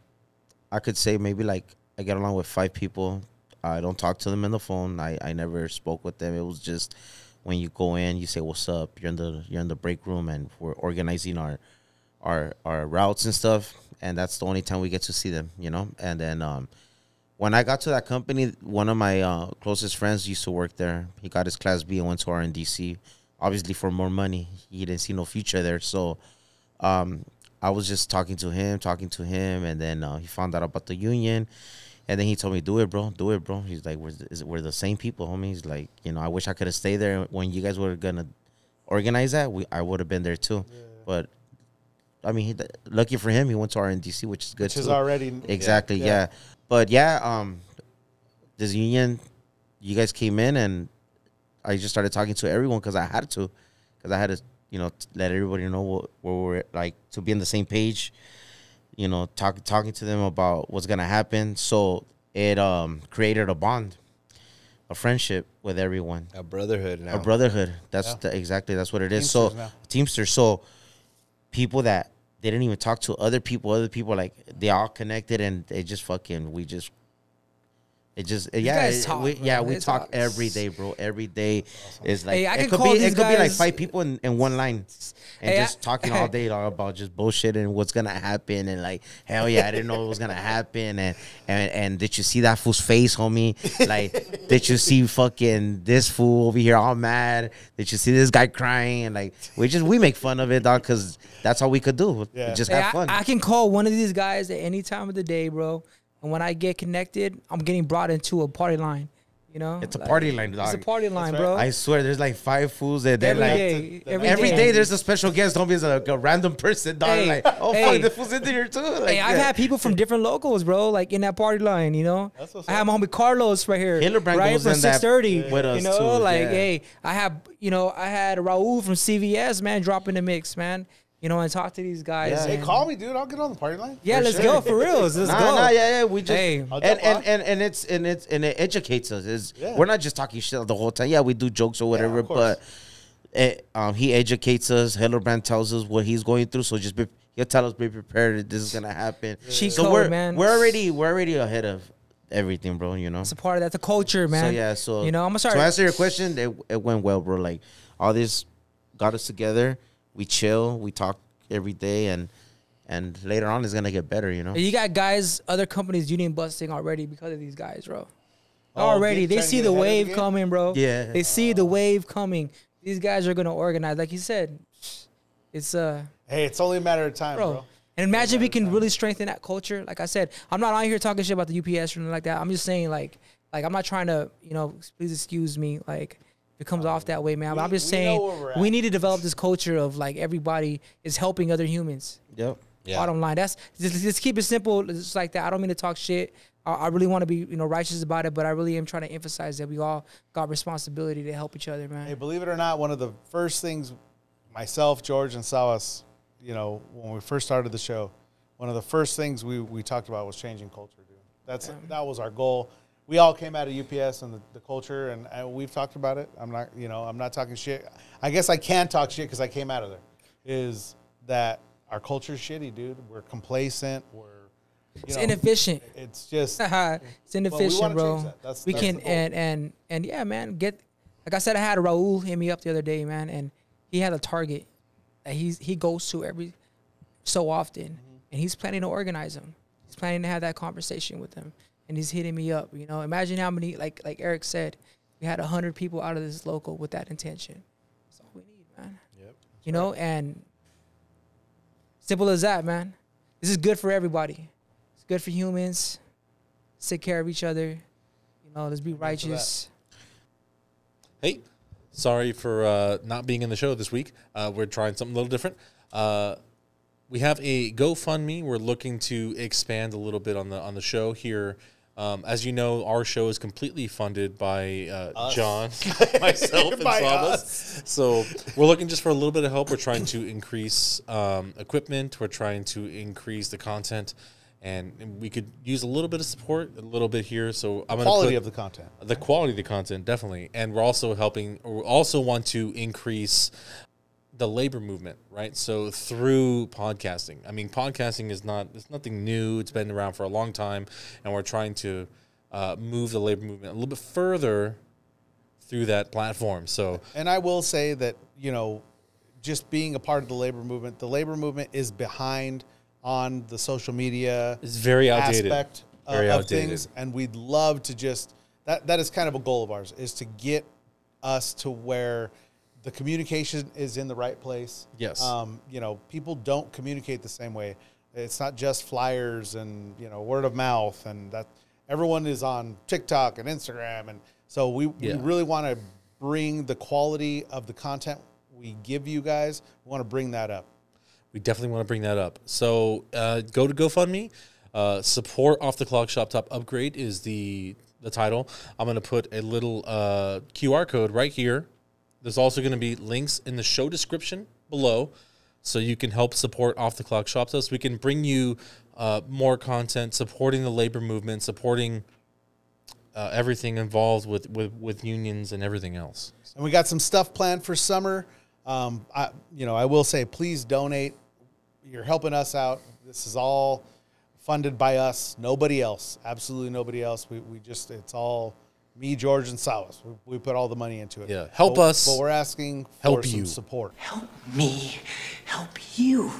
S3: could say maybe like I get along with 5 people. I don't talk to them on the phone. I never spoke with them. It was just when you go in, you say what's up. You're in the break room, and we're organizing our routes and stuff. And that's the only time we get to see them, you know. And then when I got to that company, one of my closest friends used to work there. He got his Class B and went to RNDC, obviously for more money. He didn't see no future there. So I was just talking to him, and then he found out about the union. And then he told me, do it, bro. He's like, we're the same people, homie. He's like, you know, I wish I could have stayed there when you guys were going to organize that. I would have been there too. Yeah. But, I mean, lucky for him, he went to RNDC, which is good too.
S2: Which is already.
S3: Exactly, yeah. But, this union, you guys came in, and I just started talking to everyone because I had to. Because I had to, you know, let everybody know where we're, like, to be on the same page. You know, talking to them about what's gonna happen. So it created a bond, a friendship with everyone,
S5: A brotherhood now.
S3: a brotherhood. That's exactly that's what it is.
S2: Teamsters
S3: So
S2: now.
S3: Teamsters. So people that they didn't even talk to other people. Other people, like, they all connected, and they just fucking, we just we talk every day, bro. Every day is like,
S1: Hey,
S3: it could be like 5 people in one line, and just talking all day long about just bullshit and what's gonna happen, and like, hell yeah, I didn't know it was gonna happen, and did you see that fool's face, homie? Like, did you see fucking this fool over here all mad? Did you see this guy crying? And like, we make fun of it, dog, because that's all we could do.
S2: Yeah.
S3: Just have fun.
S1: I can call one of these guys at any time of the day, bro. And when I get connected, I'm getting brought into a party line. You know,
S3: It's a party line, dog.
S1: It's a party line,
S2: right.
S1: bro.
S3: I swear, there's like 5 fools that they're
S1: Every
S3: every day there's a special guest. Don't be a random person, dog.
S1: Hey,
S3: like, oh
S1: hey.
S3: fuck, the fool's in there too. Like,
S1: Hey, I've had people from different locals, bro, like in that party line, you know.
S2: what's
S1: I have my homie Carlos right here,
S3: Hildebrand
S1: right
S3: goes
S1: from
S3: in that
S1: 630.
S3: with us
S1: you know,
S3: too,
S1: like,
S3: yeah.
S1: hey, I had Raul from CVS, man, drop in the mix, man. You know, and talk to these guys.
S3: Yeah.
S2: Hey,
S1: and-
S2: call me, dude. I'll get on the party line.
S1: Yeah, let's go for reals. Let's go.
S3: Yeah. We just
S1: Hey.
S3: and it educates us. We're not just talking shit the whole time. Yeah, we do jokes or whatever,
S2: of course.
S3: but he educates us. Hildebrand tells us what he's going through, so he'll tell us, be prepared that this is gonna happen.
S1: Cheat
S3: So
S1: code, man.
S3: we're already ahead of everything, bro. You know.
S1: It's a part of that. The culture, man.
S3: So
S1: you know, I'm gonna start.
S3: To answer your question, it went well, bro. Like, all this got us together. We chill. We talk every day, and later on it's gonna get better. You know.
S1: You got guys, other companies union busting already because of these guys, bro.
S2: Oh,
S1: Already, they
S2: trying to
S1: see
S2: get
S1: the
S2: ahead of the
S1: wave
S2: game?
S1: coming, bro.
S3: Yeah.
S1: They see the wave coming. These guys are gonna organize, like you said. It's
S2: Hey, it's only a matter of time, bro.
S1: And imagine we can really strengthen that culture. Like I said, I'm not on here talking shit about the UPS or anything like that. I'm just saying, like I'm not trying to, please excuse me, like if it comes off that way, man. But I'm just
S2: we know where we're
S1: saying
S2: at.
S1: we need to develop this culture of like everybody is helping other humans.
S3: Yep.
S5: Yeah.
S1: Bottom line, that's just keep it simple. Just like that. I don't mean to talk shit. I really want to be, righteous about it, but I really am trying to emphasize that we all got responsibility to help each other, man.
S2: Hey, believe it or not, one of the first things myself, George, and Sawas, when we first started the show, one of the first things we talked about was changing culture, dude. That was our goal. We all came out of UPS and the culture, and we've talked about it. I'm not talking shit. I guess I can talk shit because I came out of there. Is that our culture's shitty, dude? We're complacent.
S1: It's inefficient.
S2: It's just
S1: it's inefficient, bro.
S2: Change that. That's
S1: we
S2: the
S1: can
S2: goal.
S1: and yeah, man. Like I said, I had Raul hit me up the other day, man, and he had a target that he goes to every so often, and he's planning to organize them. He's planning to have that conversation with them, and he's hitting me up. Imagine how many, like Eric said, we had 100 people out of this local with that intention. That's all we need, man. Yep. And simple as that, man. This is good for everybody. It's good for humans. Let's take care of each other. Let's be righteous.
S11: Hey, sorry for not being in the show this week. We're trying something a little different. We have a GoFundMe. We're looking to expand a little bit on the show here. As you know, our show is completely funded by John, myself, and Sabas. So we're looking just for a little bit of help. We're trying to increase equipment. We're trying to increase the content. And we could use a little bit of support, a little bit here. So I'm going to
S2: quality of the content.
S11: The quality of the content, definitely. And we're also helping, or we also want to increase the labor movement, right? So through podcasting. I mean, podcasting it's nothing new. It's been around for a long time. And we're trying to move the labor movement a little bit further through that platform. So,
S2: and I will say that, just being a part of the labor movement is behind on the social media
S11: it's very outdated.
S2: Aspect of things, and we'd love to just that is kind of a goal of ours, is to get us to where the communication is in the right place.
S11: Yes.
S2: People don't communicate the same way. It's not just flyers and word of mouth, and that everyone is on TikTok and Instagram, and so we really want to bring the quality of the content we give you guys. We want to bring that up.
S11: We definitely want to bring that up. So go to GoFundMe. Support Off the Clock Shop Top Upgrade is the title. I'm going to put a little QR code right here. There's also going to be links in the show description below, so you can help support Off the Clock Shop Top. So we can bring you more content, supporting the labor movement, supporting everything involved with unions and everything else.
S2: And we got some stuff planned for summer. I will say, please donate. you're helping us out. This is all funded by us. Nobody else. Absolutely nobody else. We just, it's all me, George, and Sawas. We put all the money into it.
S11: Yeah, help us.
S2: But we're asking
S11: help
S2: for some
S11: you.
S2: support.
S7: Help me. Help you.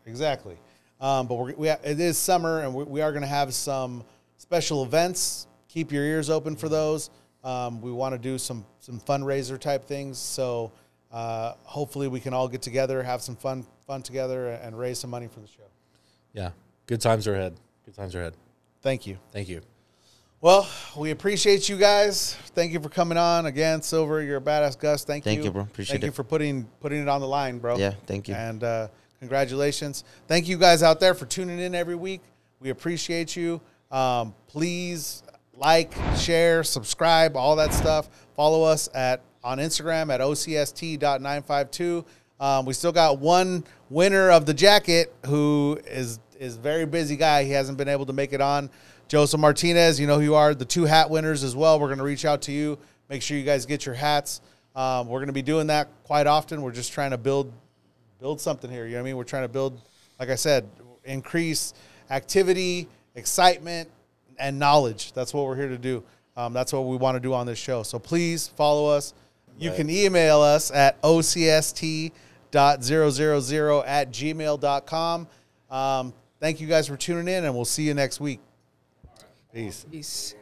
S2: Exactly. But it is summer, and we are going to have some special events. Keep your ears open for those. We want to do some fundraiser type things. So hopefully we can all get together, have some fun together, and raise some money for the show.
S11: Yeah. Good times are ahead. Good times are ahead.
S2: Thank you.
S11: Thank you.
S2: Well, we appreciate you guys. Thank you for coming on again, Silver. You're a badass, Gus. Thank you.
S3: Thank you, bro. Appreciate
S2: Thank you for putting it on the line, bro.
S3: Yeah, thank you.
S2: And congratulations. Thank you guys out there for tuning in every week. We appreciate you. Please like, share, subscribe, all that stuff. Follow us on Instagram at OCST.952. We still got one winner of the jacket who is a very busy guy. He hasn't been able to make it on. Joseph Martinez, you know who you are. The 2 hat winners as well. We're going to reach out to you. Make sure you guys get your hats. We're going to be doing that quite often. We're just trying to build something here. You know what I mean? We're trying to build, like I said, increase activity, excitement, and knowledge. That's what we're here to do. That's what we want to do on this show. So please follow us. You can email us at oct.000@gmail.com. Thank you guys for tuning in, and we'll see you next week. Peace.
S1: Peace.